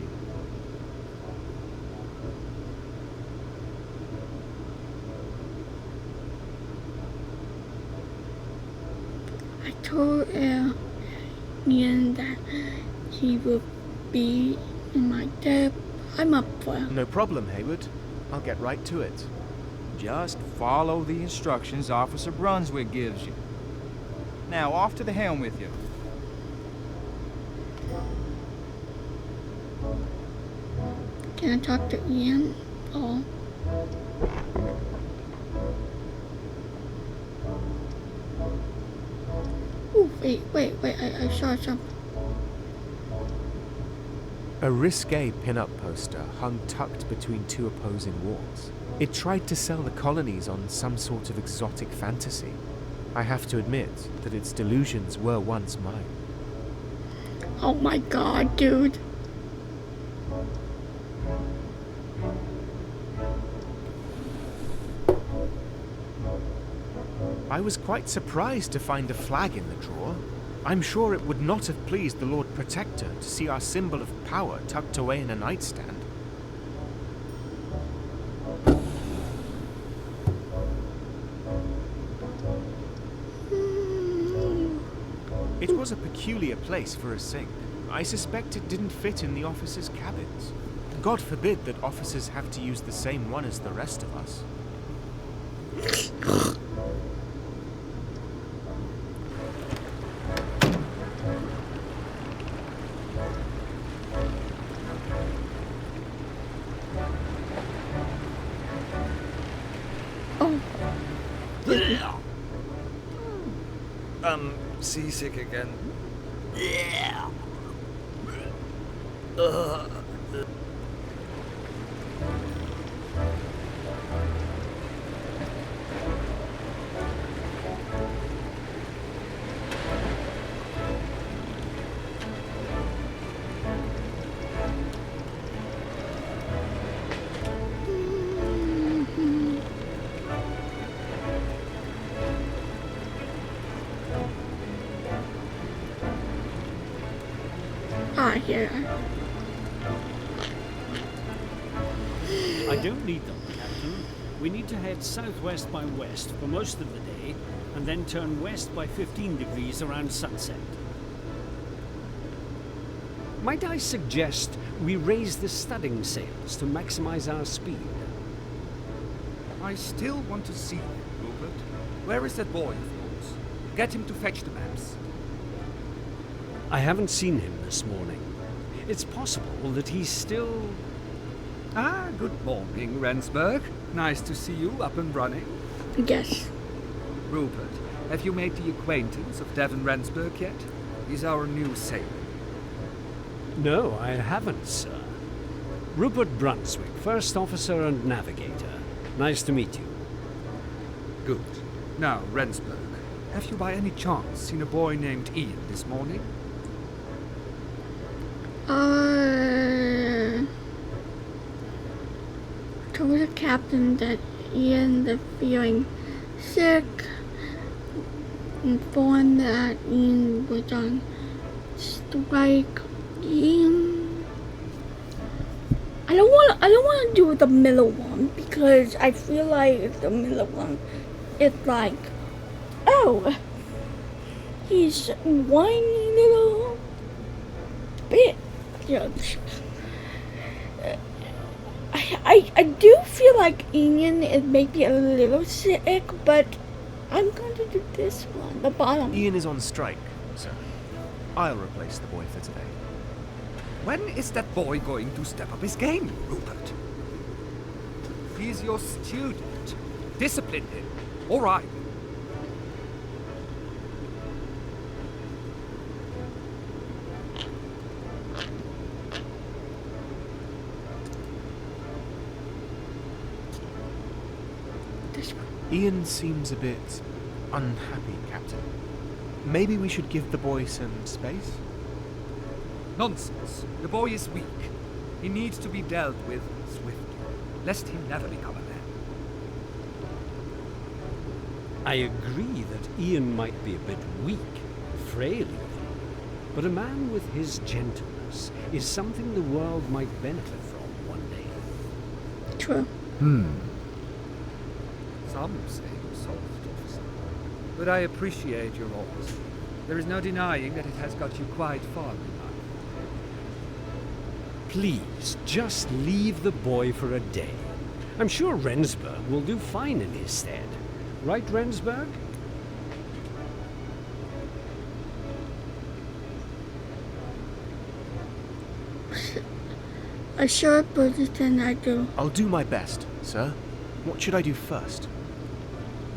I told Ian that he would be in my debt. I'm up for it. No problem, Hayward. I'll get right to it. Just follow the instructions Officer Brunswick gives you. Now, off to the helm with you. Can I talk to Ian? Oh. Ooh, wait, I saw something. A risque pin-up poster hung tucked between two opposing walls. It tried to sell the colonies on some sort of exotic fantasy. I have to admit that its delusions were once mine. Oh my god, dude. I was quite surprised to find a flag in the drawer. I'm sure it would not have pleased the Lord Protector to see our symbol of power tucked away in a nightstand. It was a peculiar place for a sink. I suspect it didn't fit in the officers' cabins. God forbid that officers have to use the same one as the rest of us. Seasick again. Here. I don't need them, Captain. We need to head southwest by west for most of the day, and then turn west by 15 degrees around sunset. Might I suggest we raise the studding sails to maximize our speed? I still want to see him, Rupert. Where is that boy of yours? Get him to fetch the maps. I haven't seen him this morning. It's possible that he's still... Ah, good morning, Rensburg. Nice to see you up and running. Yes. Rupert, have you made the acquaintance of Devon Rensburg yet? He's our new sailor. No, I haven't, sir. Rupert Brunswick, First Officer and Navigator. Nice to meet you. Good. Now, Rensburg, have you by any chance seen a boy named Ian this morning? Told the captain that Ian is feeling sick. Informed that Ian was on strike. Ian, I don't want to do the middle one because I feel like the middle one is like, oh, he's a whiny little bit. I do feel like Ian is maybe a little sick, but I'm going to do this one, the bottom. Ian is on strike, sir. I'll replace the boy for today. When is that boy going to step up his game, Rupert? He's your student. Discipline him. All right. This one. Ian seems a bit unhappy, Captain. Maybe we should give the boy some space? Nonsense. The boy is weak. He needs to be dealt with swiftly, lest he never become a man. I agree that Ian might be a bit weak, frail even, but a man with his gentleness is something the world might benefit from one day. True. Some say you're soft, officer. But I appreciate your honesty. There is no denying that it has got you quite far in life. Please, just leave the boy for a day. I'm sure Rensburg will do fine in his stead. Right, Rensburg? A short budget than I do. I'll do my best, sir. What should I do first?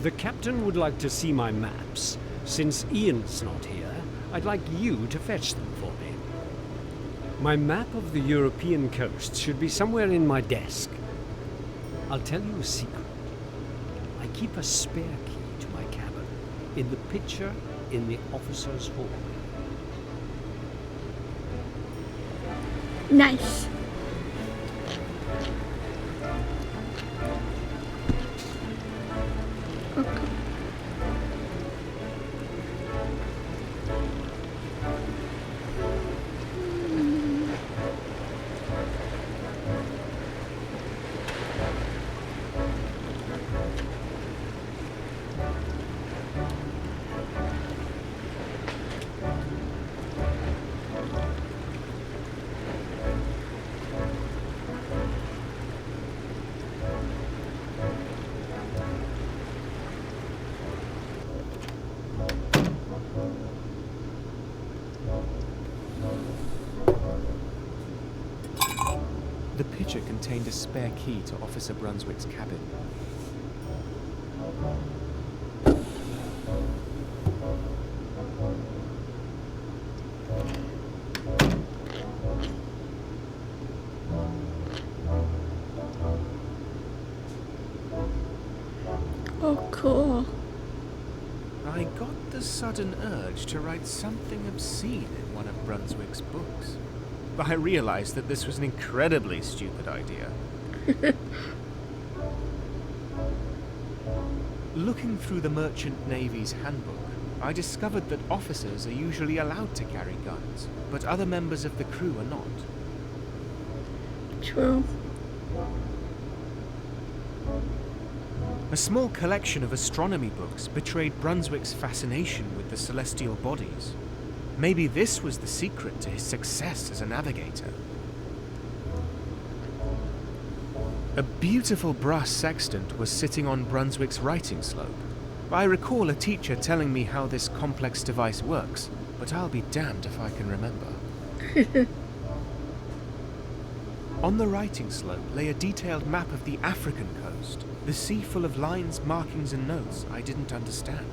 The captain would like to see my maps. Since Ian's not here, I'd like you to fetch them for me. My map of the European coast should be somewhere in my desk. I'll tell you a secret. I keep a spare key to my cabin in the picture in the officer's hall. Nice. Okay. The picture contained a spare key to Officer Brunswick's cabin. Oh, cool. I got the sudden urge to write something obscene in one of Brunswick's books. But I realized that this was an incredibly stupid idea. Looking through the Merchant Navy's handbook, I discovered that officers are usually allowed to carry guns, but other members of the crew are not. True. A small collection of astronomy books betrayed Brunswick's fascination with the celestial bodies. Maybe this was the secret to his success as a navigator. A beautiful brass sextant was sitting on Brunswick's writing slope. I recall a teacher telling me how this complex device works, but I'll be damned if I can remember. On the writing slope lay a detailed map of the African coast, the sea full of lines, markings, and notes I didn't understand.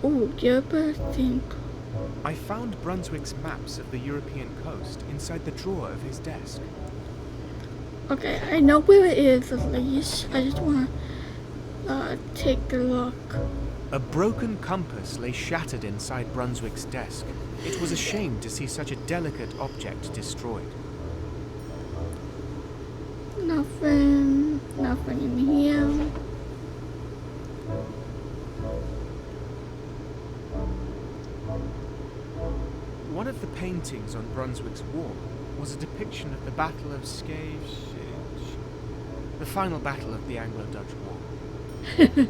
Oh, your birthday. I found Brunswick's maps of the European coast inside the drawer of his desk. Okay, I know where it is at least. I just want to take a look. A broken compass lay shattered inside Brunswick's desk. It was a shame to see such a delicate object destroyed. Nothing in here. One of the paintings on Brunswick's wall was a depiction of the Battle of Scavenge, the final battle of the Anglo-Dutch War.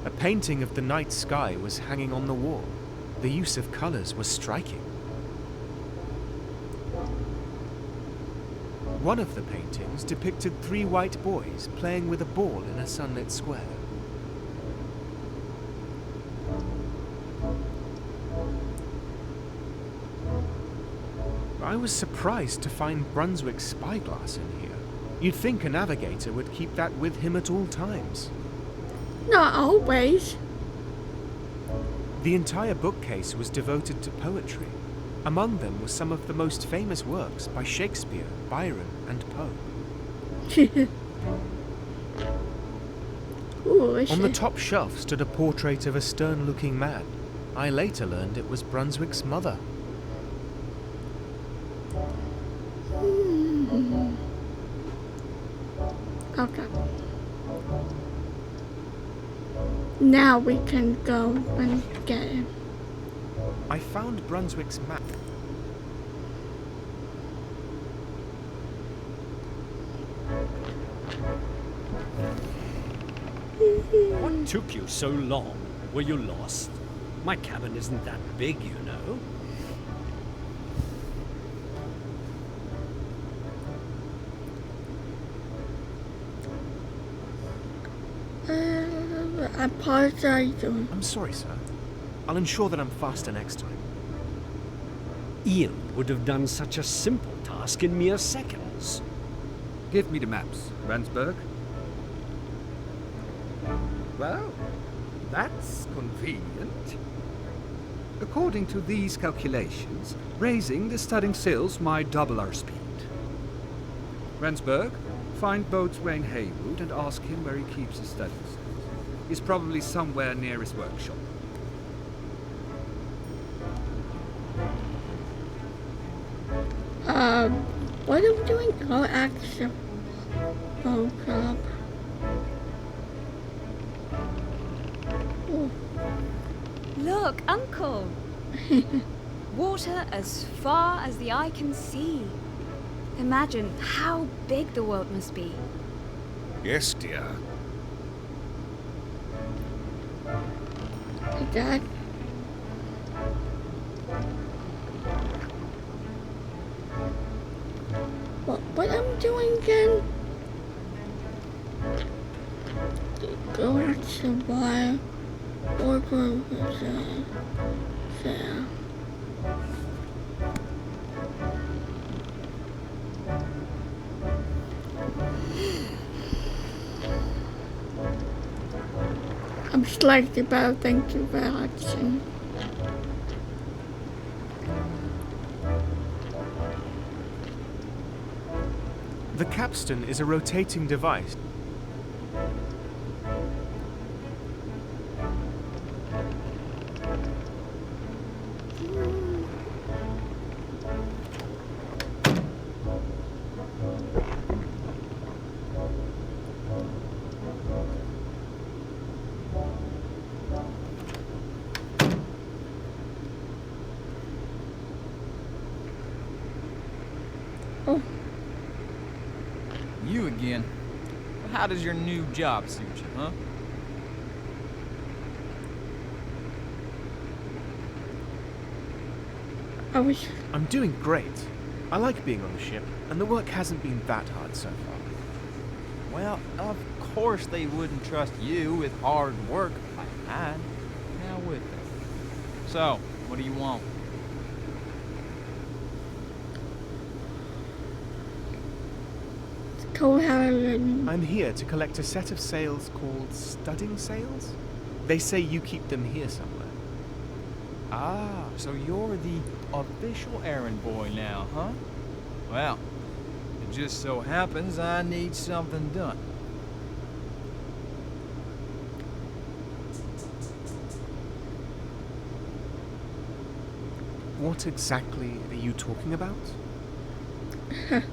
A painting of the night sky was hanging on the wall. The use of colors was striking. One of the paintings depicted 3 white boys playing with a ball in a sunlit square. I was surprised to find Brunswick's spyglass in here. You'd think a navigator would keep that with him at all times. Not always. The entire bookcase was devoted to poetry. Among them were some of the most famous works by Shakespeare, Byron, and Poe. Ooh, On the top shelf stood a portrait of a stern-looking man. I later learned it was Brunswick's mother. Okay. Now we can go and get him. I found Brunswick's map. What took you so long? Were you lost? My cabin isn't that big, you know. I apologize. I'm sorry, sir. I'll ensure that I'm faster next time. Ian would have done such a simple task in mere seconds. Give me the maps, Ransberg. Well, that's convenient. According to these calculations, raising the studding sails might double our speed. Ransberg, find Boatswain Haywood and ask him where he keeps his studding sails. He's probably somewhere near his workshop. What are we doing? Oh, action. Oh, club. Oh. Look, Uncle! Water as far as the eye can see. Imagine how big the world must be. Yes, dear. Hey, Dad. What I'm doing again? Go out to wire or go there. I'm slightly better, thank you very much. The capstan is a rotating device. Oh. You again. How does your new job suit you, huh? I'm doing great. I like being on the ship, and the work hasn't been that hard so far. Well, of course they wouldn't trust you with hard work like mine. Now would they? So, what do you want? I'm here to collect a set of sails called studding sails. They say you keep them here somewhere. Ah, so you're the official errand boy now, huh? Well, it just so happens I need something done. What exactly are you talking about?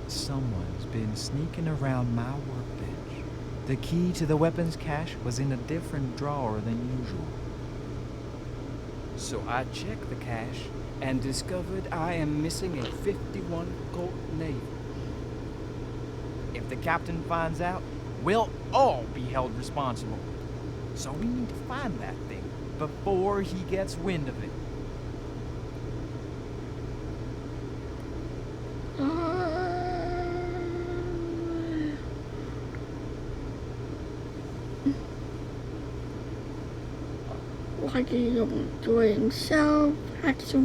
Someone's been sneaking around my workbench. The key to the weapons cache was in a different drawer than usual. So I checked the cache and discovered I am missing a 51 Colt Navy. If the captain finds out, we'll all be held responsible. So we need to find that thing before he gets wind of it. Why do you want to do it himself? Actually,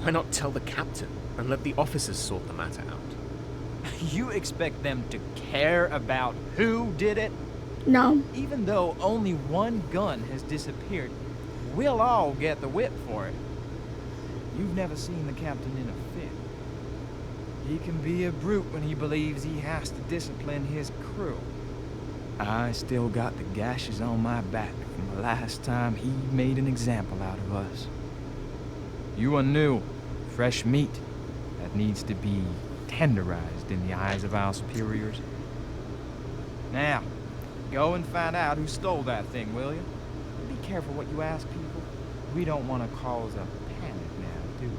Why not tell the captain and let the officers sort the matter out? You expect them to care about who did it? no. Even though only one gun has disappeared, we'll all get the whip for it. You've never seen the captain in a fit. He can be a brute when he believes he has to discipline his crew. I still got the gashes on my back from the last time he made an example out of us. You are new, fresh meat that needs to be tenderized in the eyes of our superiors. Now, go and find out who stole that thing, will you? Be careful what you ask people. We don't want to cause a panic now, do we?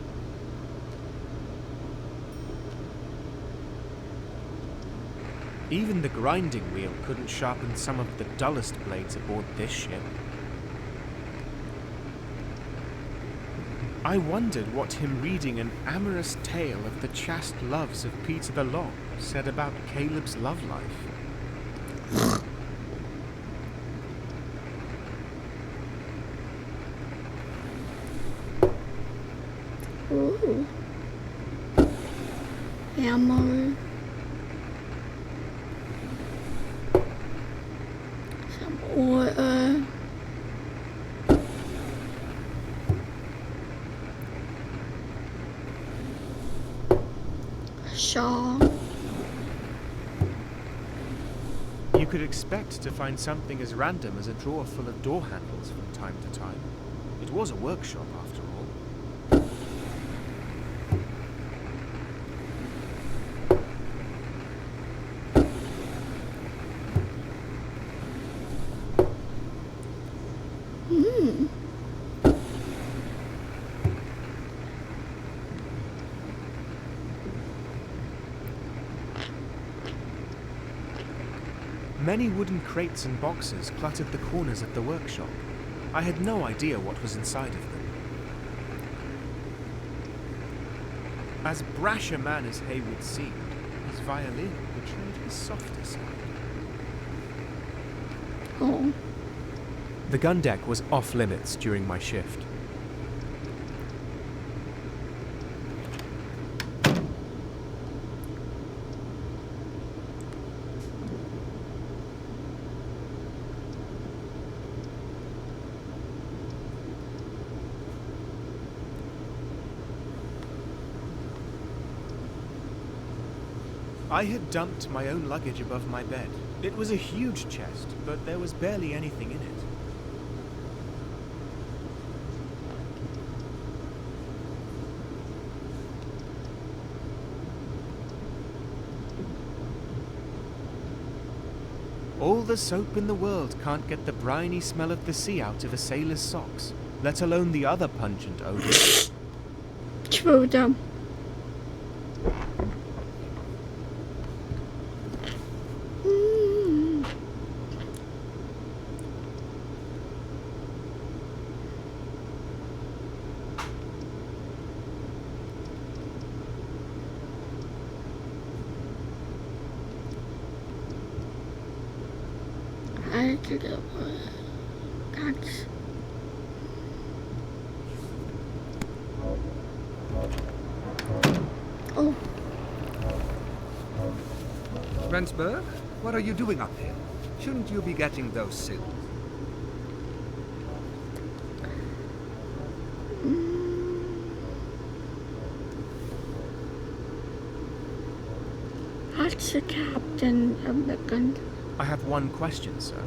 Even the grinding wheel couldn't sharpen some of the dullest blades aboard this ship. I wondered what him reading an amorous tale of the chaste loves of Peter the Long said about Caleb's love life. Ooh. Ammo. Some water. Shawl. You could expect to find something as random as a drawer full of door handles from time to time. It was a workshop, after all. Many wooden crates and boxes cluttered the corners of the workshop. I had no idea what was inside of them. As brash a man as Haywood seemed, his violin betrayed his softer side. Oh. The gun deck was off limits during my shift. I had dumped my own luggage above my bed. It was a huge chest, but there was barely anything in it. All the soap in the world can't get the briny smell of the sea out of a sailor's socks, let alone the other pungent odors. True them. I did it. That's. Oh. Rendsburg, what are you doing up here? Shouldn't you be getting those seals? That's the captain of the gun. I have one question, sir.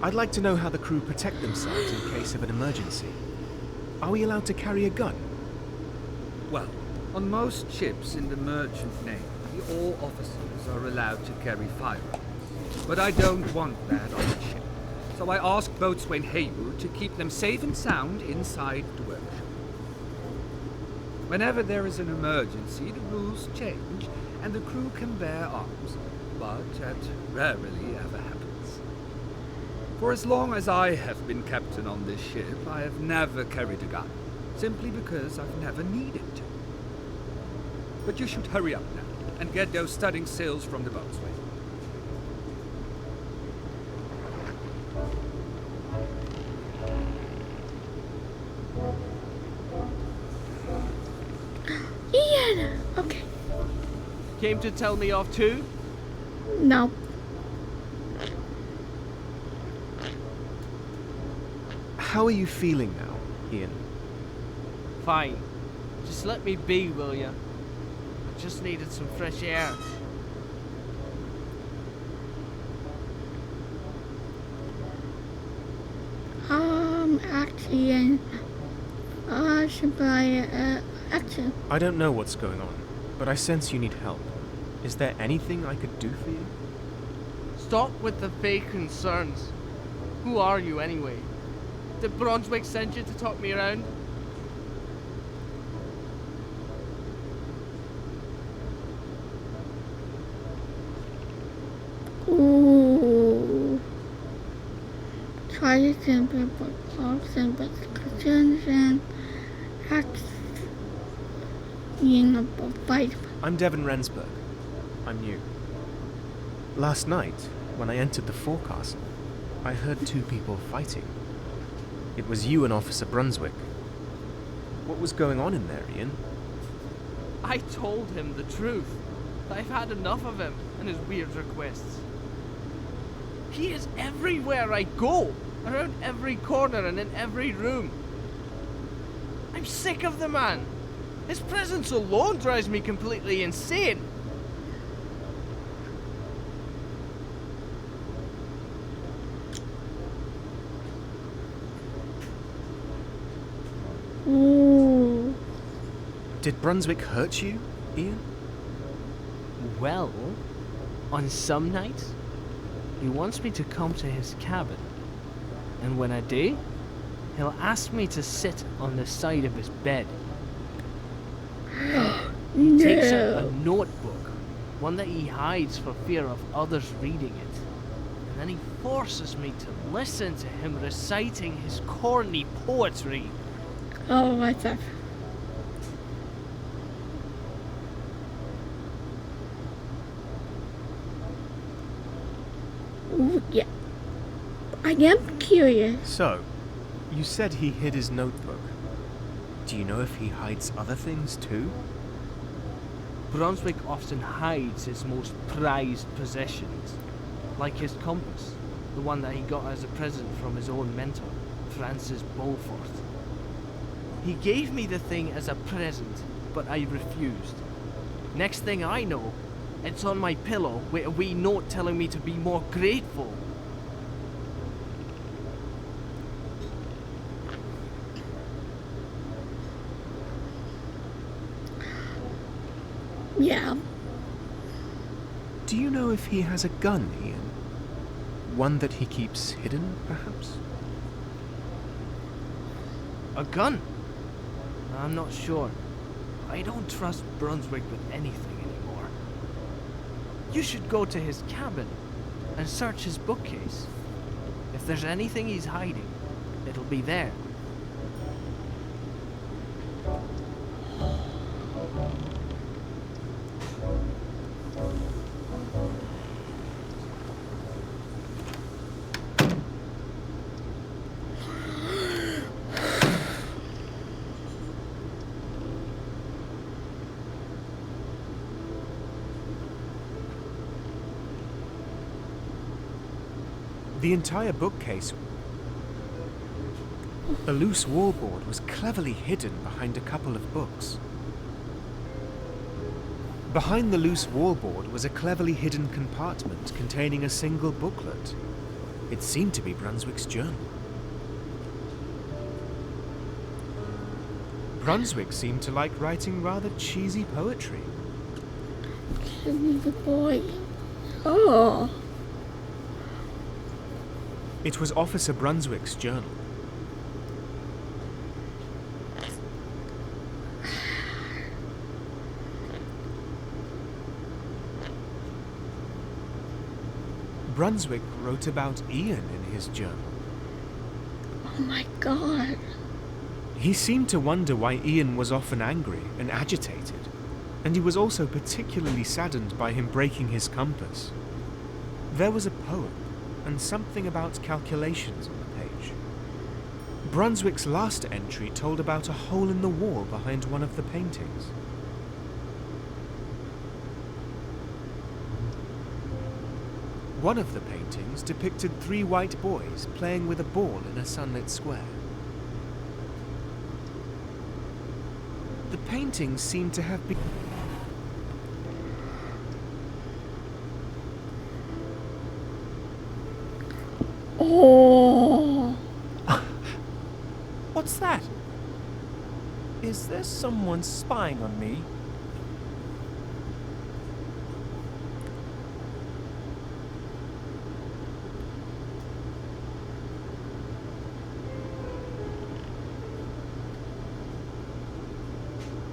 I'd like to know how the crew protect themselves in case of an emergency. Are we allowed to carry a gun? Well, on most ships in the merchant navy, all officers are allowed to carry firearms. But I don't want that on the ship. So I asked Boatswain Haywood to keep them safe and sound inside the workshop. Whenever there is an emergency, the rules change, and the crew can bear arms, but that rarely ever happens. For as long as I have been captain on this ship, I have never carried a gun, simply because I've never needed to. But you should hurry up now, and get those studding sails from the boatswain. Came to tell me off too? No. How are you feeling now, Ian? Fine. Just let me be, will ya? I just needed some fresh air. Actually, action. I don't know what's going on, but I sense you need help. Is there anything I could do for you? Stop with the fake concerns. Who are you anyway? Did Brunswick send you to talk me around? Ooh. Try to simple but concerns and acts being a fight. I'm Devon Rensburg. I'm new. Last night, when I entered the forecastle, I heard two people fighting. It was you and Officer Brunswick. What was going on in there, Ian? I told him the truth. I've had enough of him and his weird requests. He is everywhere I go, around every corner and in every room. I'm sick of the man. His presence alone drives me completely insane. Ooh. Did Brunswick hurt you, Ian? Well, on some nights, he wants me to come to his cabin. And when I do, he'll ask me to sit on the side of his bed. He takes out a notebook, one that he hides for fear of others reading it. And then he forces me to listen to him reciting his corny poetry. Oh, what's up? Ooh, yeah. I am curious. So, you said he hid his notebook. Do you know if he hides other things too? Brunswick often hides his most prized possessions, like his compass, the one that he got as a present from his own mentor, Francis Beaufort. He gave me the thing as a present, but I refused. Next thing I know, it's on my pillow with a wee note telling me to be more grateful. Yeah. Do you know if he has a gun, Ian? One that he keeps hidden, perhaps? A gun? I'm not sure. I don't trust Brunswick with anything anymore. You should go to his cabin and search his bookcase. If there's anything he's hiding, it'll be there. The entire bookcase. A loose wallboard was cleverly hidden behind a couple of books. Behind the loose wallboard was a cleverly hidden compartment containing a single booklet. It seemed to be Brunswick's journal. Brunswick seemed to like writing rather cheesy poetry. The boy. Oh. It was Officer Brunswick's journal. Brunswick wrote about Ian in his journal. Oh my God. He seemed to wonder why Ian was often angry and agitated, and he was also particularly saddened by him breaking his compass. There was a poem and something about calculations on the page. Brunswick's last entry told about a hole in the wall behind one of the paintings. One of the paintings depicted 3 white boys playing with a ball in a sunlit square. The paintings seem to have been... Oh. What's that? Is there someone spying on me?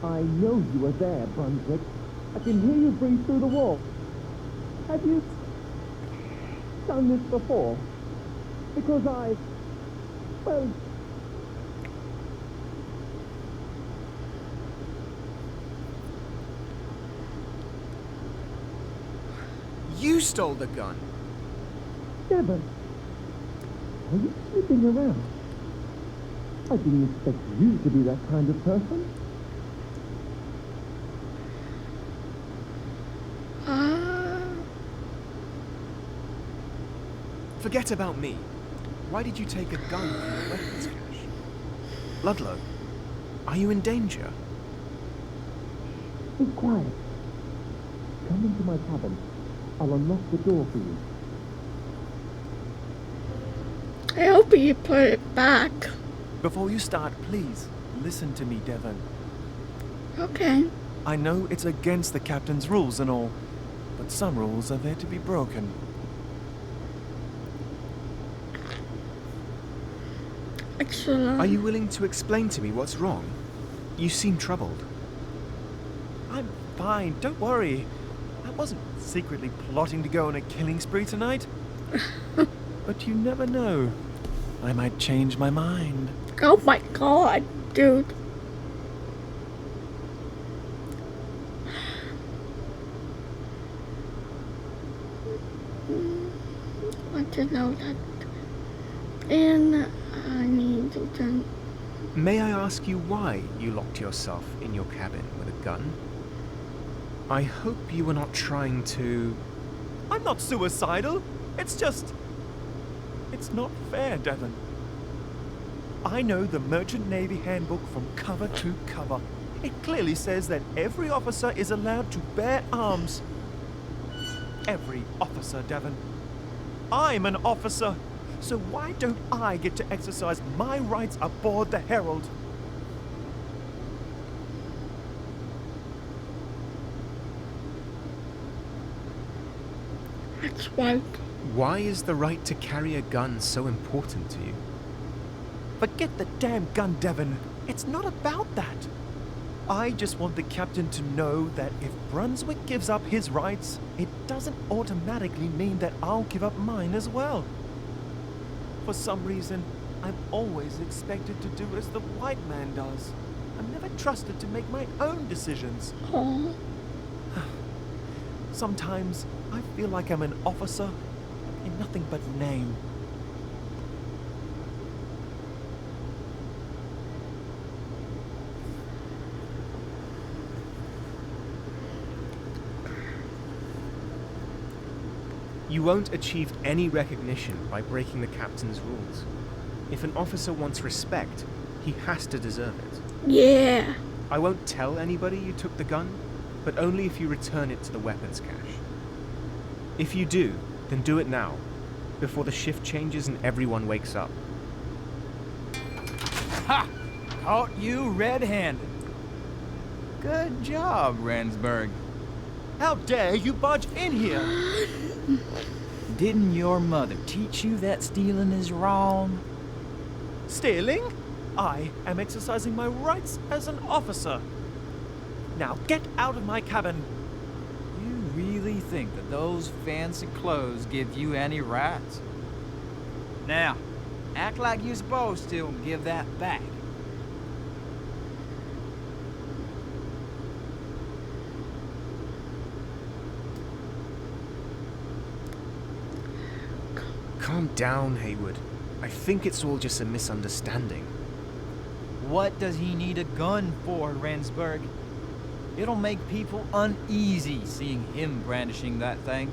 I know you were there, Brunswick. I can hear you breathe through the wall. Have you done this before? Because well... You stole the gun! Devon, are you slipping around? I didn't expect you to be that kind of person. Forget about me. Why did you take a gun from the weapons cache? Ludlow, are you in danger? Be quiet. Come into my cabin. I'll unlock the door for you. I hope you put it back. Before you start, please listen to me, Devon. Okay. I know it's against the captain's rules and all, but some rules are there to be broken. Excellent. Are you willing to explain to me what's wrong? You seem troubled. I'm fine, don't worry. I wasn't secretly plotting to go on a killing spree tonight. But you never know. I might change my mind. Oh my god, dude. Want to know that. And I need to turn. May I ask you why you locked yourself in your cabin with a gun? I hope you were not trying to... I'm not suicidal. It's just... It's not fair, Devon. I know the Merchant Navy Handbook from cover to cover. It clearly says that every officer is allowed to bear arms. Every officer, Devon. I'm an officer. So why don't I get to exercise my rights aboard the Herald? That's right. Why is the right to carry a gun so important to you? Forget the damn gun, Devon. It's not about that. I just want the captain to know that if Brunswick gives up his rights, it doesn't automatically mean that I'll give up mine as well. For some reason, I'm always expected to do as the white man does. I'm never trusted to make my own decisions. Oh. Sometimes I feel like I'm an officer in nothing but name. You won't achieve any recognition by breaking the captain's rules. If an officer wants respect, he has to deserve it. Yeah. I won't tell anybody you took the gun, but only if you return it to the weapons cache. If you do, then do it now, before the shift changes and everyone wakes up. Ha! Caught you red-handed. Good job, Rensburg. How dare you barge in here? Didn't your mother teach you that stealing is wrong? Stealing? I am exercising my rights as an officer. Now get out of my cabin. You really think that those fancy clothes give you any rights? Now, act like you're supposed to and give that back. Calm down, Haywood. I think it's all just a misunderstanding. What does he need a gun for, Rensburg? It'll make people uneasy seeing him brandishing that thing.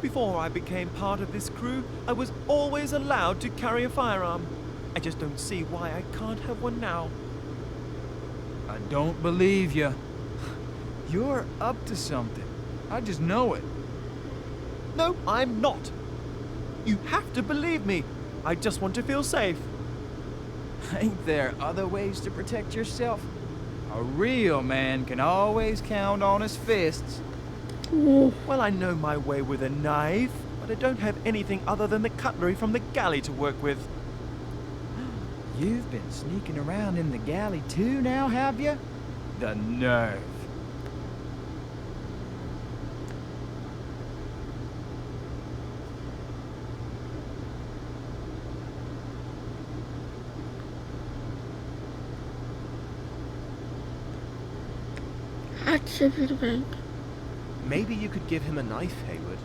Before I became part of this crew, I was always allowed to carry a firearm. I just don't see why I can't have one now. I don't believe you. You're up to something. I just know it. No, I'm not. You have to believe me. I just want to feel safe. Ain't there other ways to protect yourself? A real man can always count on his fists. Well, I know my way with a knife, but I don't have anything other than the cutlery from the galley to work with. You've been sneaking around in the galley too now, have you? The nerve. That's a bit big. Maybe you could give him a knife, Hayward.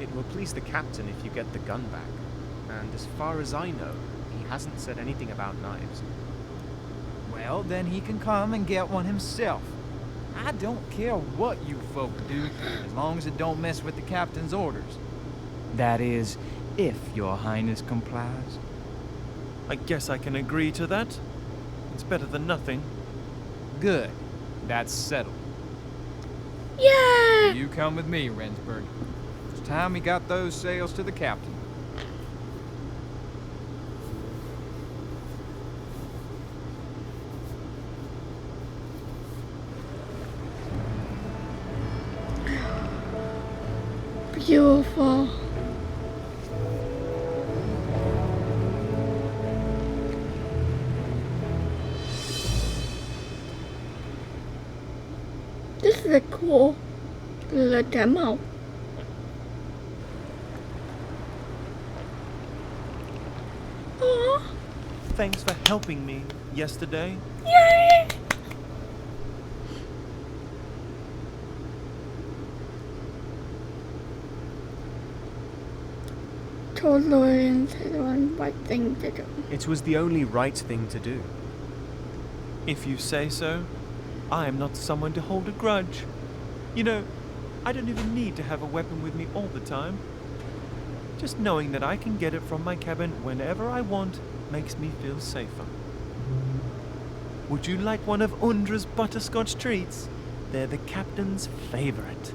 It will please the captain if you get the gun back. And as far as I know, he hasn't said anything about knives. Well, then he can come and get one himself. I don't care what you folk do, as long as it don't mess with the captain's orders. That is, if your highness complies. I guess I can agree to that. It's better than nothing. Good. That's settled. Yeah! You come with me, Rensburg. It's time we got those sails to the captain. Beautiful. This is a cool little demo. Aww. Thanks for helping me yesterday. Yay! Totally the right thing to do. It was the only right thing to do. If you say so, I am not someone to hold a grudge. You know, I don't even need to have a weapon with me all the time. Just knowing that I can get it from my cabin whenever I want makes me feel safer. Would you like one of Undra's butterscotch treats? They're the captain's favorite.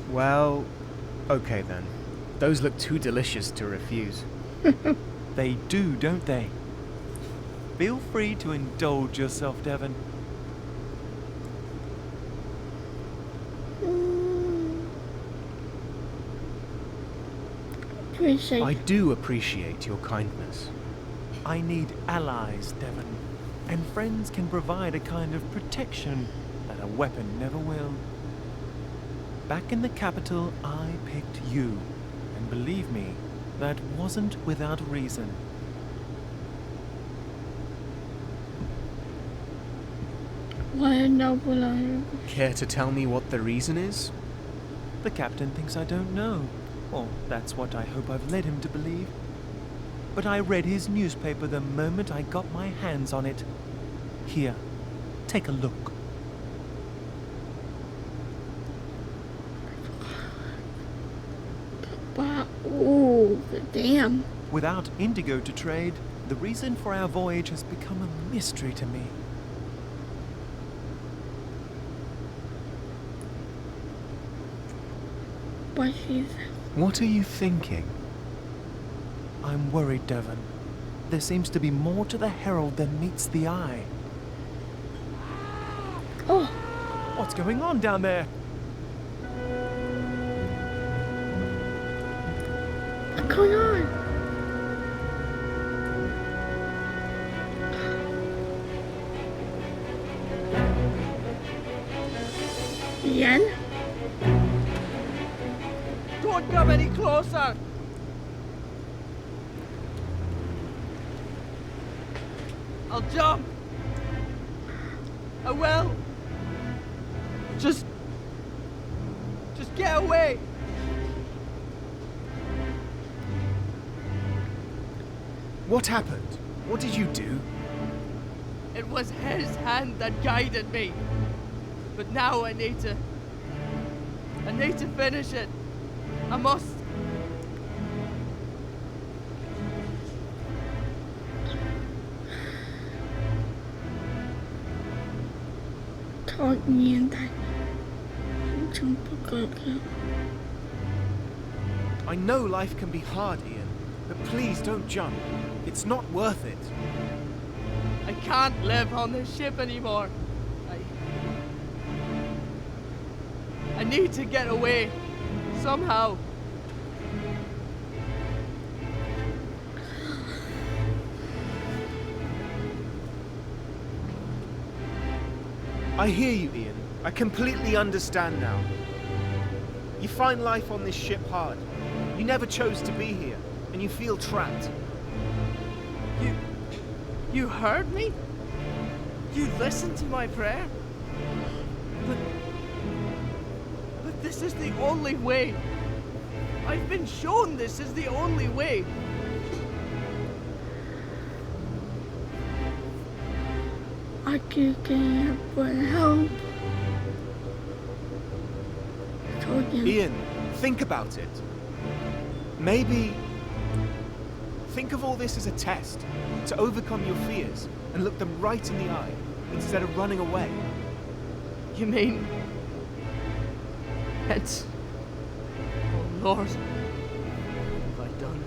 Well, okay then. Those look too delicious to refuse. They do, don't they? Feel free to indulge yourself, Devon. I do appreciate your kindness. I need allies, Devon. And friends can provide a kind of protection that a weapon never will. Back in the capital, I picked you. And believe me, that wasn't without reason. Why noble are you? Care to tell me what the reason is? The captain thinks I don't know. Or that's what I hope I've led him to believe. But I read his newspaper the moment I got my hands on it. Here, take a look. Wow. Ooh, damn. Without indigo to trade, the reason for our voyage has become a mystery to me. What is it? What are you thinking? I'm worried, Devon. There seems to be more to the Herald than meets the eye. Oh. What's going on down there? What's going on? Yen? Don't come any closer! I'll jump! I will! Just get away! What happened? What did you do? It was his hand that guided me. But now I need to finish it. I must. Taught me that jump good. I know life can be hard, Ian, but please don't jump. It's not worth it. I can't live on this ship anymore. I need to get away. Somehow. I hear you, Ian. I completely understand now. You find life on this ship hard. You never chose to be here, and you feel trapped. You heard me? You listened to my prayer? But this is the only way. I've been shown this is the only way. I can't help. Ian, think about it. Maybe think of all this as a test to overcome your fears and look them right in the eye instead of running away. You mean it's... Oh Lord, what have I done?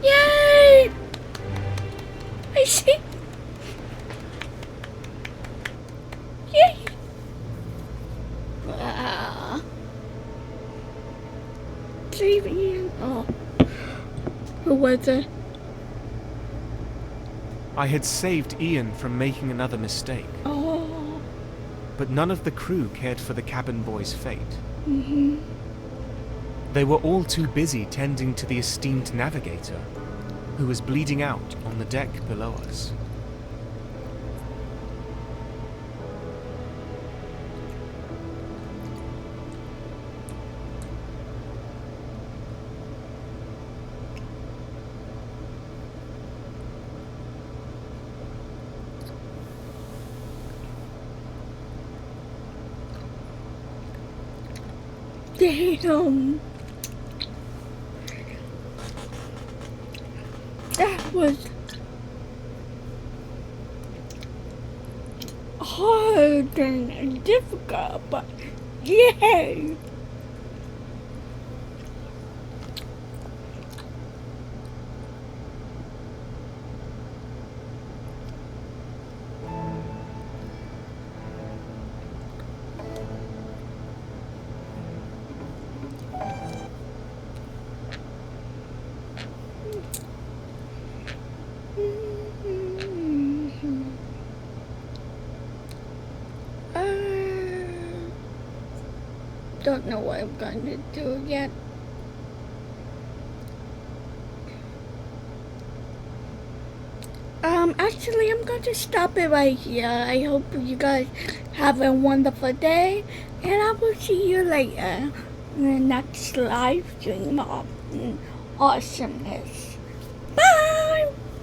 Yay! I see. Yay! Saving Ian. Oh. Who was it? I had saved Ian from making another mistake. Oh. But none of the crew cared for the cabin boy's fate. Mm-hmm. They were all too busy tending to the esteemed navigator, who was bleeding out on the deck below us. Damn. That was hard and difficult, but yay! Don't know what I'm going to do yet. Actually, I'm going to stop it right here. I hope you guys have a wonderful day, and I will see you later in the next live stream of awesomeness. Bye!